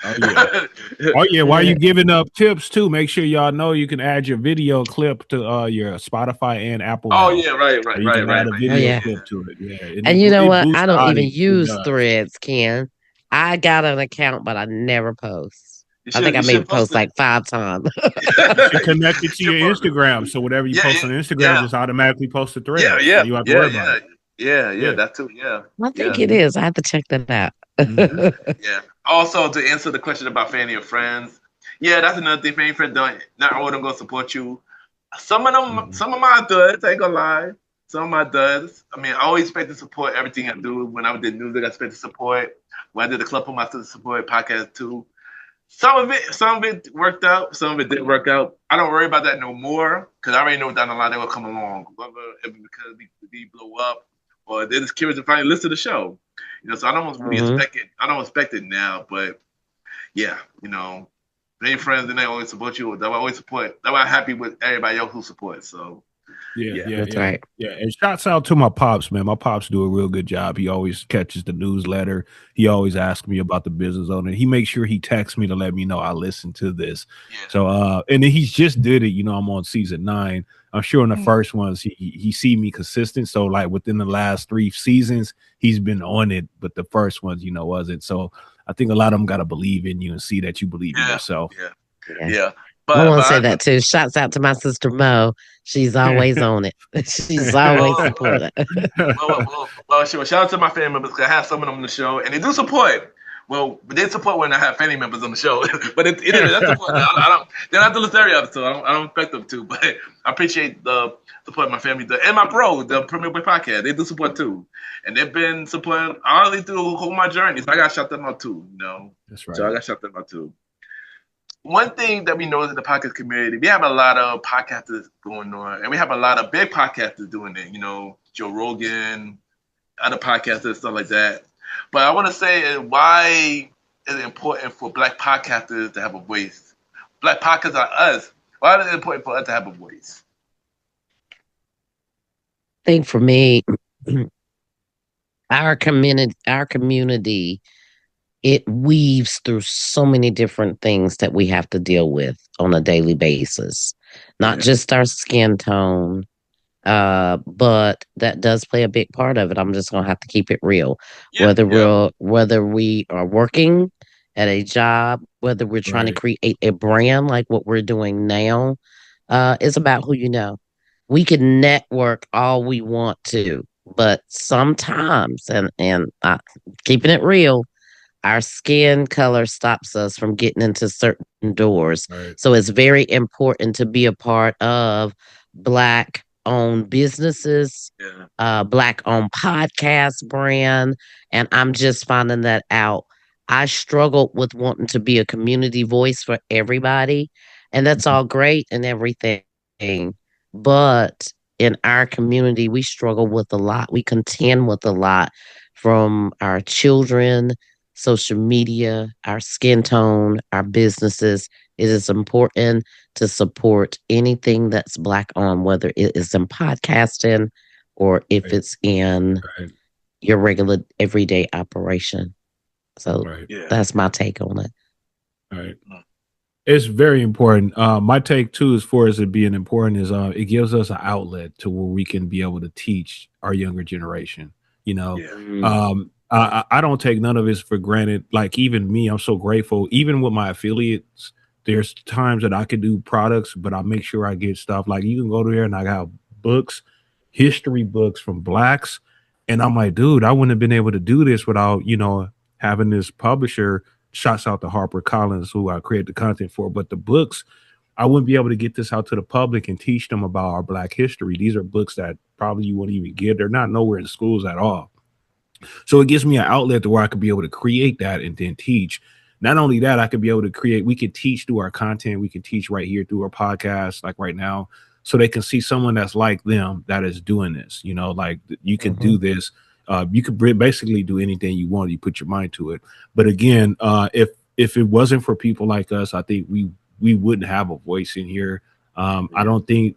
Oh yeah. While you giving up tips too, make sure y'all know you can add your video clip to your Spotify and Apple. Oh yeah, right. You can add a video clip to it. Yeah, and you know what? I don't even use Threads, Ken. I got an account, but I never post. I think I maybe post like 5 times. You should connect it to your Instagram, so whatever you post on Instagram just automatically post to Threads. Yeah, you have to worry about it. Yeah, that too. Yeah, I think it is. I have to check that out. Yeah. Also, to answer the question about family or friends, that's another thing. Family friends not all of them gonna support you. Some of them, some of my duds, I ain't gonna lie. Some of my duds. I mean, I always expect to support everything I do. When I did music, I expect to support. When I did the club for myself to support podcast too. Some of it worked out. Some of it didn't work out. I don't worry about that no more because I already know down the line they will come along, whether it because we blow up or they're just curious to finally listen to the show. So I don't really expect it. I don't expect it now, but yeah, they friends and they always support you. They always support. They're happy with everybody else who supports. So. That's right. Yeah, and shouts out to my pops, man. My pops do a real good job. He always catches the newsletter. He always asks me about the business owner. He makes sure he texts me to let me know I listen to this. So and then he's just did it. I'm on season 9. I'm sure in the first ones he see me consistent. So like within the last 3 seasons, he's been on it, but the first ones, wasn't. So I think a lot of them got to believe in you and see that you believe in yourself. Yeah. I want to say that too. Shouts out to my sister Mo. She's always on it. She's always supportive. Well, shout out to my family members because I have some of them on the show, and they do support. Well, they support when I have family members on the show, but it is that's support. They don't have to listen to every episode. I don't expect them to, but I appreciate the support my family does. And my bro, the Premier Boy Podcast, they do support too, and they've been supporting honestly through the whole my journey. So I got to shout them out too. That's right. So I got to shout them out too. One thing that we know in the podcast community, we have a lot of podcasters going on, and we have a lot of big podcasters doing it. Joe Rogan, other podcasters, stuff like that. But I want to say why is it important for Black podcasters to have a voice? Black podcasters are us. Why is it important for us to have a voice? I think for me, our community, it weaves through so many different things that we have to deal with on a daily basis. Not just our skin tone, but that does play a big part of it. I'm just gonna have to keep it real. Whether we are working at a job, whether we're trying to create a brand like what we're doing now, it's about who you know. We can network all we want to, but sometimes, and keeping it real, our skin color stops us from getting into certain doors. So it's very important to be a part of Black-owned businesses, Black-owned podcast brand. And I'm just finding that out. I struggled with wanting to be a community voice for everybody. And that's all great and everything. But in our community, we struggle with a lot. We contend with a lot from our children, social media, our skin tone, our businesses. It is important to support anything that's Black on, whether it is in podcasting or if it's in your regular everyday operation. So Right. Yeah. that's my take on it. Right. Mm. It's very important. My take too, as far as it being important, is it gives us an outlet to where we can be able to teach our younger generation. You know, Yeah. I don't take none of this for granted. Like even me, I'm so grateful. Even with my affiliates, there's times that I could do products, but I make sure I get stuff. Like you can go there and I got books, history books from blacks, and I'm like, dude, I wouldn't have been able to do this without having this publisher. Shouts out to Harper Collins, who I create the content for. But the books, I wouldn't be able to get this out to the public and teach them about our Black history. These are books that probably you wouldn't even get. They're not nowhere in schools at all. So it gives me an outlet to where I could be able to create that and then teach. Not only that, I could be able to create, we could teach through our content. We can teach right here through our podcast, like right now, so they can see someone that's like them that is doing this. Like you can do this. You could basically do anything you want. You put your mind to it. But again, if it wasn't for people like us, I think we wouldn't have a voice in here. I don't think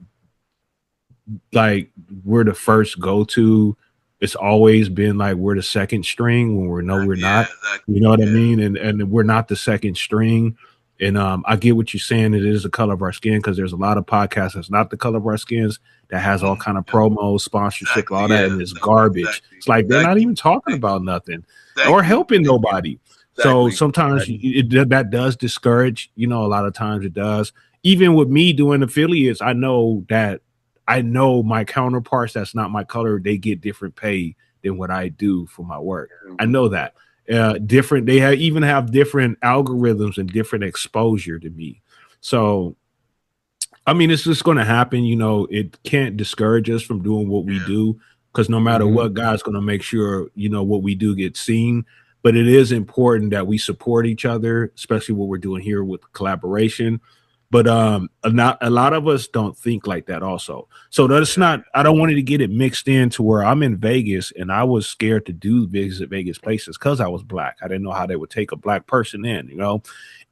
like we're the first go to. It's always been like we're the second string when we're Yeah, not. exactly. You know what I Yeah. mean? And we're not the second string. And I get what you're saying. It is the color of our skin because there's a lot of podcasts that's not the color of our skins that has all kind of Yeah. promos, sponsorship, Exactly. all that, Yeah. and it's garbage. Exactly. It's like they're not Exactly. even talking Thank you. about nothing Thank or you. helping Thank you. nobody. So Exactly. sometimes that does discourage. A lot of times it does. Even with me doing affiliates, I know my counterparts that's not my color, they get different pay than what I do for my work. I know that. Different, they even have different algorithms and different exposure to me. So, I mean, it's just going to happen. It can't discourage us from doing what we Yeah. do because no matter what, God's going to make sure, what we do gets seen. But it is important that we support each other, especially what we're doing here with collaboration. But a lot of us don't think like that also. So that's Yeah. not, I don't want to get it mixed into where I'm in Vegas and I was scared to do visit Vegas places because I was black. I didn't know how they would take a black person in.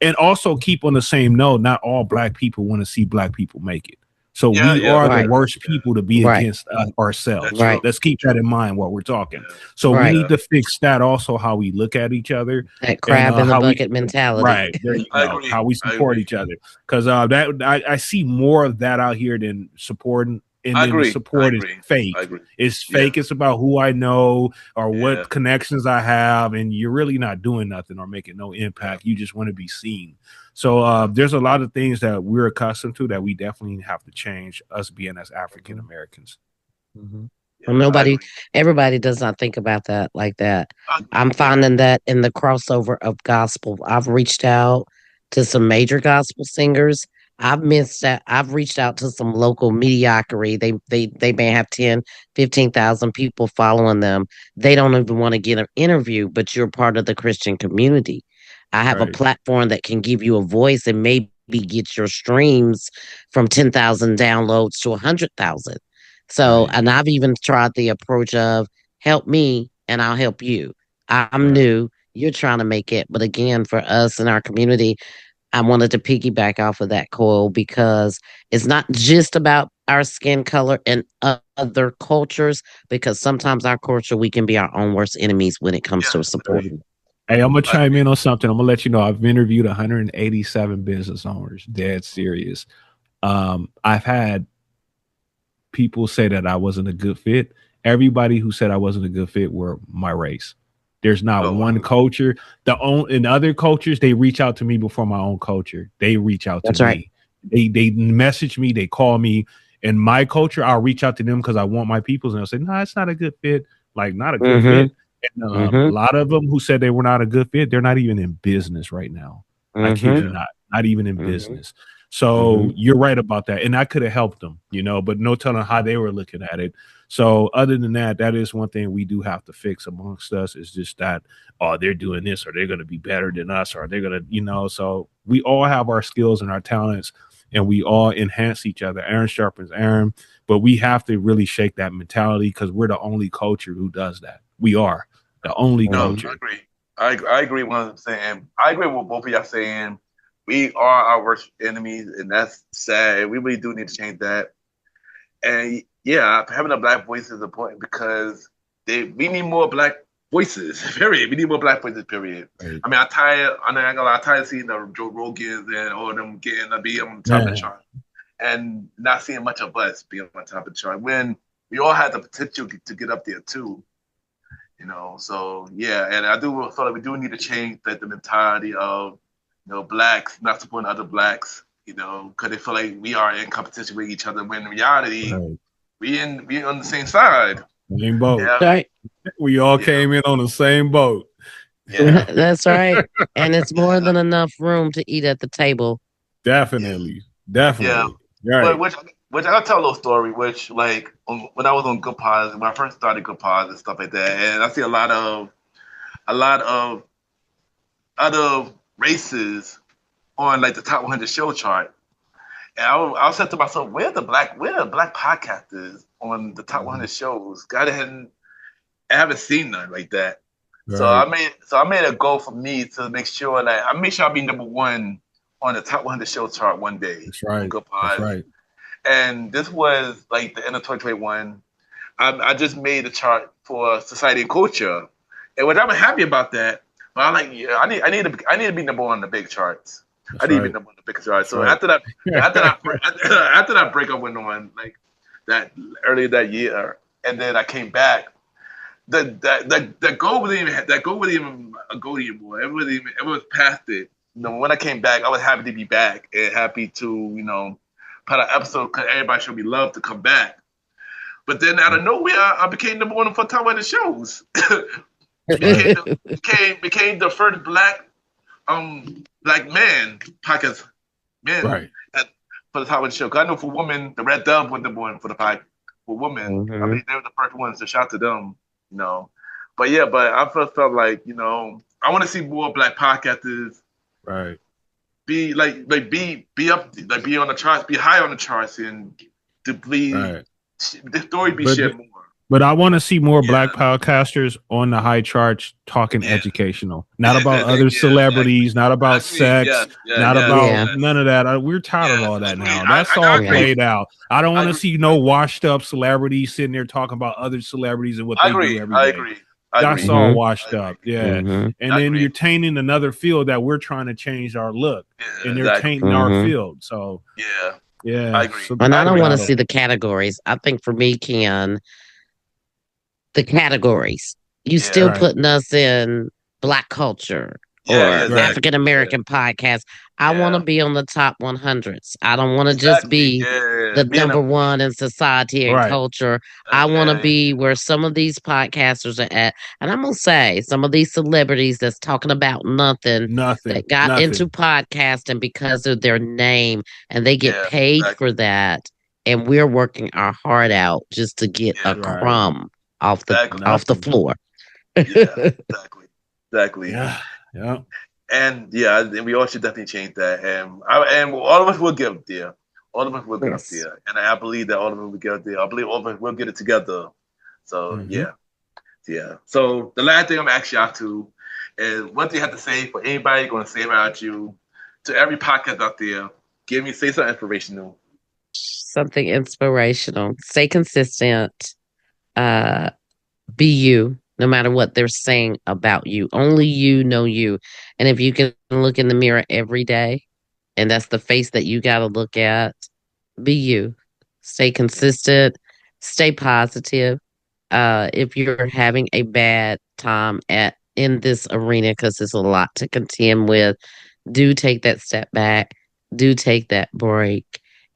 And also keep on the same note, not all black people want to see black people make it. So Yeah. we Yeah. are the Right. worst people to be Right. against That's ourselves. true. Right. Let's keep that in mind while we're talking. So we Right. need to fix that also, how we look at each other That and crab in the how we bucket mentality. right there you I go, agree. how we I support agree. each other because that I see more of that out here than supporting. And I then the agree. I support is agree. I fake. agree. It's Yeah. fake. It's about who I know or Yeah. what connections I have, and you're really not doing nothing or making no Yeah. impact. You just want to be seen. So Yeah. there's a lot of things that we're accustomed to that we definitely have to change. Us being as African Americans. Well, Yeah. I agree. everybody does not think about that like that. I agree. I'm finding that in the crossover of gospel, I've reached out to some major gospel singers. I've reached out to some local mediocrity. They may have 10, 15,000 people following them. They don't even want to get an interview, but you're part of the Christian community. I have a Right. platform that can give you a voice and maybe get your streams from 10,000 downloads to 100,000. So, Right. and I've even tried the approach of help me and I'll help you. I'm Right. new, you're trying to make it. But again, for us in our community, I wanted to piggyback off of that, Coil, because it's not just about our skin color and other cultures, because sometimes our culture, we can be our own worst enemies when it comes Yeah. to I agree. supporting. Hey, I'm gonna I chime agree. in on something. I'm gonna let you know I've interviewed 187 business owners. Dead serious. I've had people say that I wasn't a good fit. Everybody who said I wasn't a good fit were my race. There's not Oh, wow. one culture. In other cultures, they reach out to me before my own culture. They reach out to That's right. me. They message me. They call me. In my culture, I'll reach out to them because I want my peoples, and they'll say, "No, it's not a good fit. Like not a good Mm-hmm. fit." And a Mm-hmm. lot of them who said they were not a good fit, they're not even in business right now. I kid you Yeah. Mm-hmm. not even in Mm-hmm. business. So Mm-hmm. you're right about that. And I could have helped them, but no telling how they were looking at it. So other than that, that is one thing we do have to fix amongst us is just that, oh, they're doing this or they're going to be better than us or they're going to, so we all have our skills and our talents and we all enhance each other. Aaron sharpens Aaron, but we have to really shake that mentality because we're the only culture who does that. We are the only No, Mm-hmm. I culture. agree. I agree with what I'm saying. I agree with both of y'all saying we are our worst enemies, and that's sad. We really do need to change that. And yeah, having a black voice is important because we need more black voices. Period. We need more black voices. Period. Right. I mean, I'm tired of seeing the Joe Rogans and all of them getting to be on top of the Man. chart, and not seeing much of us being on top of the chart when we all had the potential to get up there too. So yeah, and I do feel like we do need to change the mentality of blacks not supporting other blacks, because they feel like we are in competition with each other when in reality Right. we on the same side. Same boat. Yeah, Right. We all came in on the same boat. yeah. That's right. And it's more than enough room to eat at the table. Definitely. Yeah, Definitely. but Right. which I gotta tell a little story. Which like when I was on Good Pods, when I first started Good Pods and stuff like that, and I see a lot of other races on like the top 100 show chart, and I was saying to myself, where are the black podcasters on the top 100 shows? I haven't seen none like that. So Right. I made a goal for me to make sure that I be number one on the top 100 show chart one day That's on right. Good That's Pods. right. And this was like the end of 2021. I just made a chart for Society and Culture, and which I'm happy about that. But I'm like, yeah, I need to be number one on the big charts. That's I need to be right. number one on the big charts. So Right. after that breakup went on, like that earlier that year, and then I came back. The goal wasn't even a goal anymore. It was past it. When I came back, I was happy to be back and happy to put an episode because everybody showed me love to come back. But then out of nowhere, I became number one for top 100 shows. became the first black man podcast man Right. for the top 100 show. 'Cause I know for women, the Red Dove was number one for the podcast for women. I mean, they were the first ones to shout to them. But yeah, but I felt like I want to see more black podcasters Right. be be up, like be on the charts, be high on the charts, and to be Right. the story be But- shared more. But I want to see more black podcasters on the high charts talking educational, not about other celebrities, not about sex, not about none of that. We're tired of all that now. That's all played out. I don't want to see no washed up celebrities sitting there talking about other celebrities and what they do every day. I agree. That's all washed up. Yeah. Mhm. And then you're tainting another field that we're trying to change our look, and they're tainting our field. So yeah, I agree. So And I don't want to see the categories. I think for me, Ken, the categories. You still putting us in black culture or African American podcast. I want to be on the top 100s. I don't want to just be the number one in society and culture. I want to be where some of these podcasters are at. And I'm going to say some of these celebrities that's talking about nothing that got into podcasting because of their name and they get paid for that. And we're working our heart out just to get a crumb off the floor. Exactly. Yeah. And we all should definitely change that. And all of us will get up there. All of us will get up there. And I believe that all of us will get up there. I believe all of us will get it together. So yeah. So the last thing I'm actually out to is what do you have to say for anybody going to say about you to every podcast out there? Say something inspirational. Something inspirational. Stay consistent. Be you, no matter what they're saying about you. Only you know you. And if you can look in the mirror every day, and that's the face that you got to look at, be you. Stay consistent. Stay positive. If you're having a bad time in this arena, because there's a lot to contend with, do take that step back. Do take that break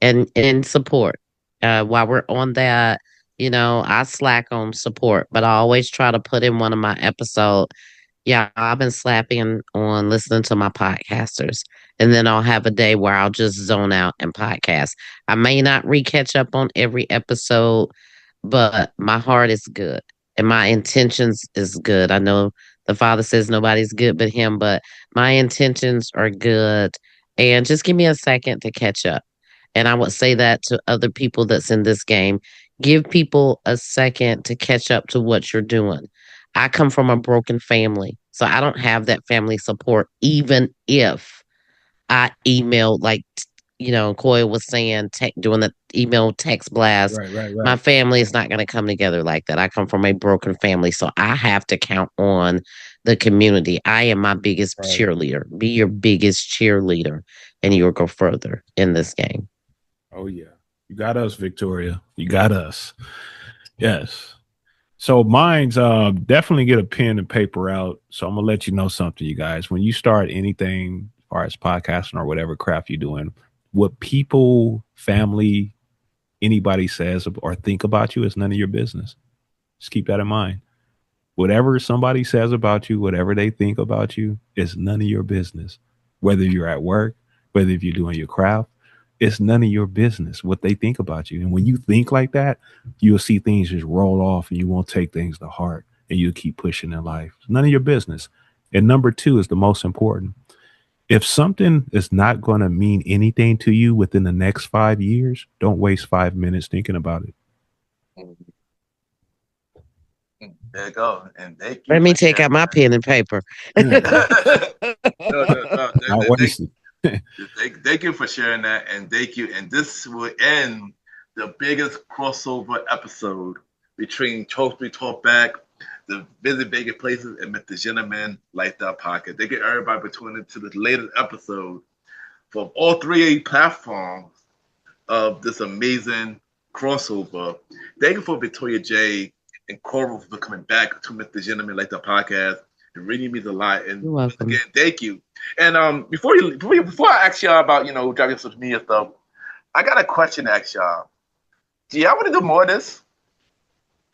and support. While we're on that, I slack on support, but I always try to put in one of my episodes. Yeah, I've been slapping on listening to my podcasters. And then I'll have a day where I'll just zone out and podcast. I may not catch up on every episode, but my heart is good and my intentions is good. I know the Father says nobody's good but him, but my intentions are good. And just give me a second to catch up. And I would say that to other people that's in this game. Give people a second to catch up to what you're doing. I come from a broken family, so I don't have that family support, even if I emailed like Coyal was saying, doing the email text blast. Right. My family is not going to come together like that. I come from a broken family, so I have to count on the community. I am my biggest Right. cheerleader. Be your biggest cheerleader, and you'll go further in this game. Oh yeah, you got us, Victoria. You got us. Yes. So mine's definitely get a pen and paper out. So I'm gonna let you know something, you guys. When you start anything as far as podcasting or whatever craft you're doing, what people, family, anybody says or think about you is none of your business. Just keep that in mind. Whatever somebody says about you, whatever they think about you, is none of your business. Whether you're at work, whether if you're doing your craft, it's none of your business what they think about you. And when you think like that, you'll see things just roll off and you won't take things to heart and you'll keep pushing in life. It's none of your business. And number two is the most important. If something is not going to mean anything to you within the next 5 years, don't waste 5 minutes thinking about it. There you go. And thank you. Let me take out my pen and paper. No. Not wasted. Thank you for sharing that, and thank you. And this will end the biggest crossover episode between Trophy Talk Back, the Visit Vega Places, and MrGentleman Lifestyle Pocket. Thank you, everybody, for tuning into the latest episode from all three platforms of this amazing crossover. Thank you for Victoria J and Coral for coming back to MrGentleman Lifestyle Podcast. It really means a lot. And once again, thank you. And before I ask y'all about driving social media stuff, I got a question to ask y'all. Do y'all want to do more of this?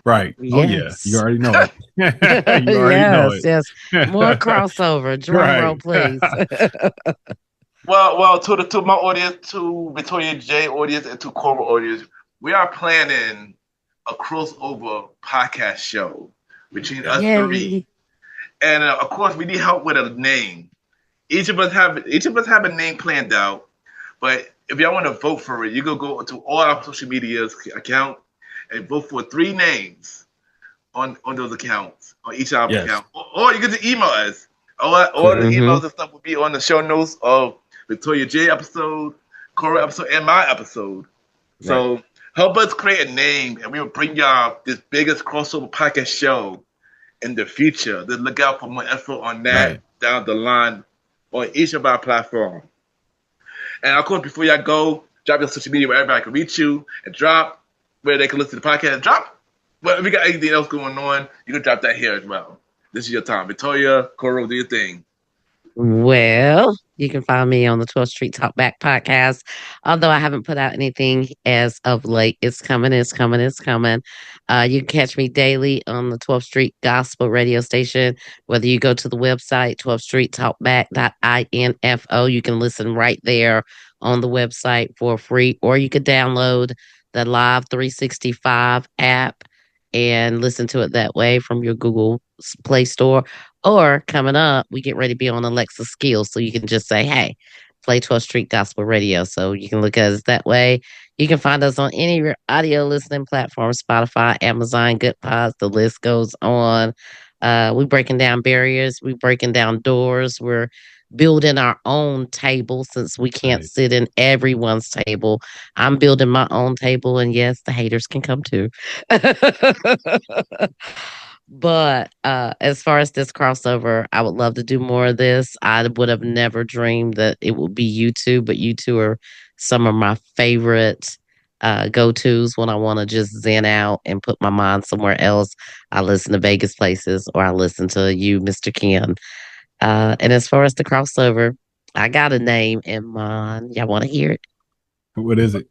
Right. Yes. Oh yeah. You already know it. You already know it. Yes. More crossover. Drum roll, please. Well, to my audience, to Victoria J audience, and to Coral audience, we are planning a crossover podcast show between us three. And of course, we need help with a name. Each of us have a name planned out. But if y'all want to vote for it, you can go to all our social media account and vote for 3 names on those accounts, on each of our account. Or you can just email us. All the emails and stuff will be on the show notes of Victoria J episode, Corey episode, and my episode. Right. So help us create a name, and we will bring y'all this biggest crossover podcast show in the future. Then look out for more info on that down the line on each of our platforms. And of course, before y'all go, drop your social media where everybody can reach you, and drop where they can listen to the podcast. Drop. Well, if you got anything else going on, you can drop that here as well. This is your time. Victoria, Coral, do your thing. Well, you can find me on the 12th Street Talk Back podcast. Although I haven't put out anything as of late, it's coming. You can catch me daily on the 12th Street Gospel radio station. Whether you go to the website, 12thstreettalkback.info, you can listen right there on the website for free, or you could download the Live 365 app and listen to it that way from your Google Play Store. Or coming up, we get ready to be on Alexa Skills, so you can just say, hey, play 12th Street Gospel Radio. So you can look at us that way. You can find us on any of your audio listening platforms, Spotify, Amazon, Good Pods, the list goes on. We're breaking down barriers. We're breaking down doors. We're building our own table since we can't sit in everyone's table. I'm building my own table, and yes, the haters can come too. But as far as this crossover, I would love to do more of this. I would have never dreamed that it would be you two, but you two are some of my favorite go-tos when I want to just zen out and put my mind somewhere else. I listen to Vegas Places, or I listen to you, Mr. Ken. And as far as the crossover, I got a name in mind. Y'all want to hear it? What is it?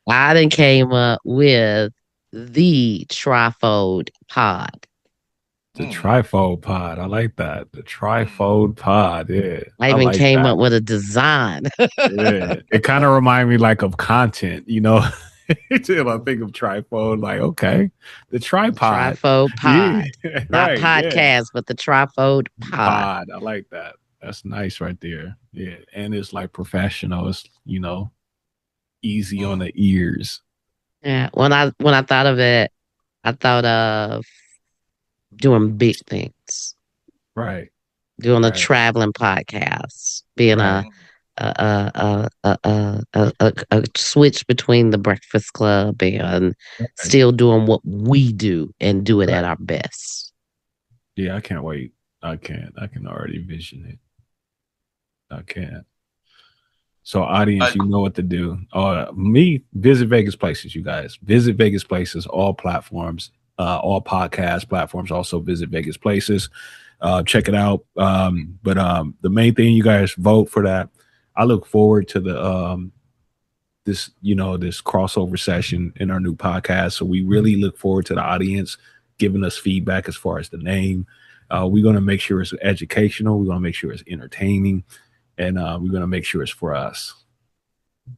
I done came up with the Trifold Pod. The Trifold Pod. I like that. The Trifold Pod. Yeah. I even came up with a design. Yeah. It kind of reminded me like of content, Until I think of Trifold, like, okay, the tripod. Trifold Pod. Yeah. Not podcast, but the Trifold Pod. I like that. That's nice right there. Yeah. And it's like professional. It's, easy on the ears. Yeah. When I thought of it, I thought of doing big things. Right. Doing a traveling podcast, being a a switch between the Breakfast Club and still doing what we do and do it at our best. Yeah, I can't wait. I can already vision it. I can't. So, audience, you know what to do. Visit Vegas Places, you guys. Visit Vegas Places, all platforms, all podcast platforms. Also, visit Vegas Places. Check it out. But the main thing, you guys vote for that. I look forward to this crossover session in our new podcast. So we really look forward to the audience giving us feedback as far as the name. We're going to make sure it's educational. We're going to make sure it's entertaining. And we're going to make sure it's for us.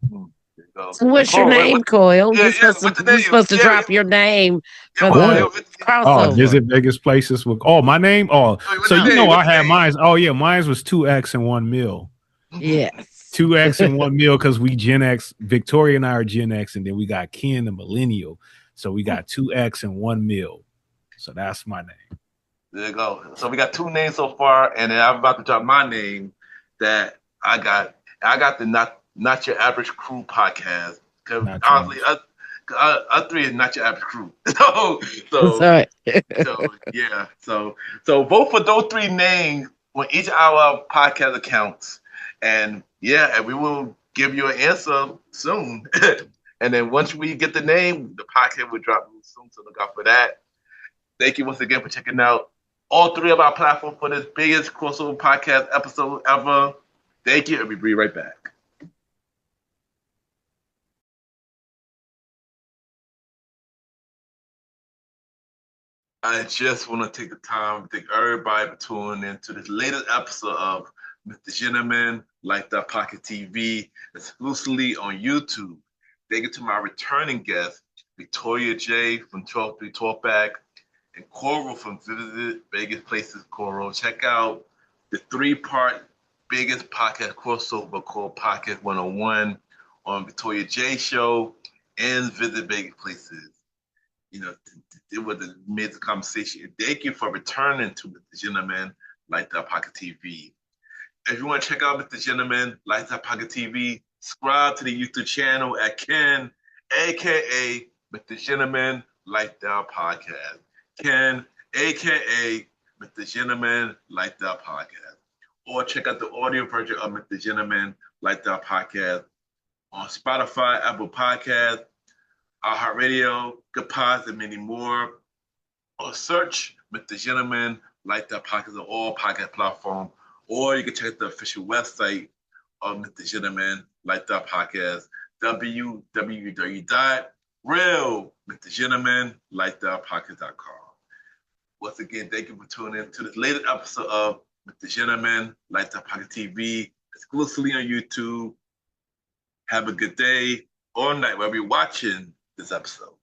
So what's your name, Coyal? You're supposed to drop your name for the crossover. Visit Vegas Places with my name. I had mine. Oh yeah, mine was 2X and 1 mil. Yes. 2X and 1 mil because we Gen X. Victoria and I are Gen X, and then we got Ken, the millennial. So we got 2X and 1 mil. So that's my name. There you go. So we got 2 names so far, and then I'm about to drop my name that I got. I got the Not Your Average Crew podcast. Because honestly, us 3 is not your average crew. So yeah. So vote for those 3 names on each of our podcast accounts, and we will give you an answer soon. And then once we get the name, the podcast will drop soon. So look out for that. Thank you once again for checking out all 3 of our platforms for this biggest crossover podcast episode ever. Thank you, and we'll be right back. I just want to take the time to thank everybody for tuning in to this latest episode of MrGentleman, Like That Pocket TV, exclusively on YouTube. Thank you to my returning guests, Victoria J. from 12-3 Talkback, and Coral from Visit Vegas Places. Coral, check out the 3-part biggest podcast crossover called Podcast 101 on Victoria J. Show and Visit Vegas Places. It was an amazing conversation. And thank you for returning to MrGentleman, Like That Pocket TV. If you want to check out MrGentleman, Like That Pocket TV, subscribe to the YouTube channel at Ken, aka MrGentleman, Like That Podcast. Ken, aka MrGentleman, Like That Podcast. Or check out the audio version of MrGentleman, Like That Podcast on Spotify, Apple Podcasts, iHeartRadio, Good Pods, and many more. Or search MrGentleman, Like That Podcast on all podcast platforms. Or you can check out the official website of MrGentleman, Like That Podcast, www.realmrgentlemanlikethatpodcast.com. Once again, thank you for tuning in to this latest episode of MrGentleman, Like That Pocket TV, exclusively on YouTube. Have a good day or night while you're watching this episode.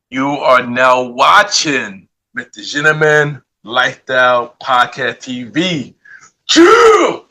You are now watching MrGentleman, Like That Podcast TV. Chill!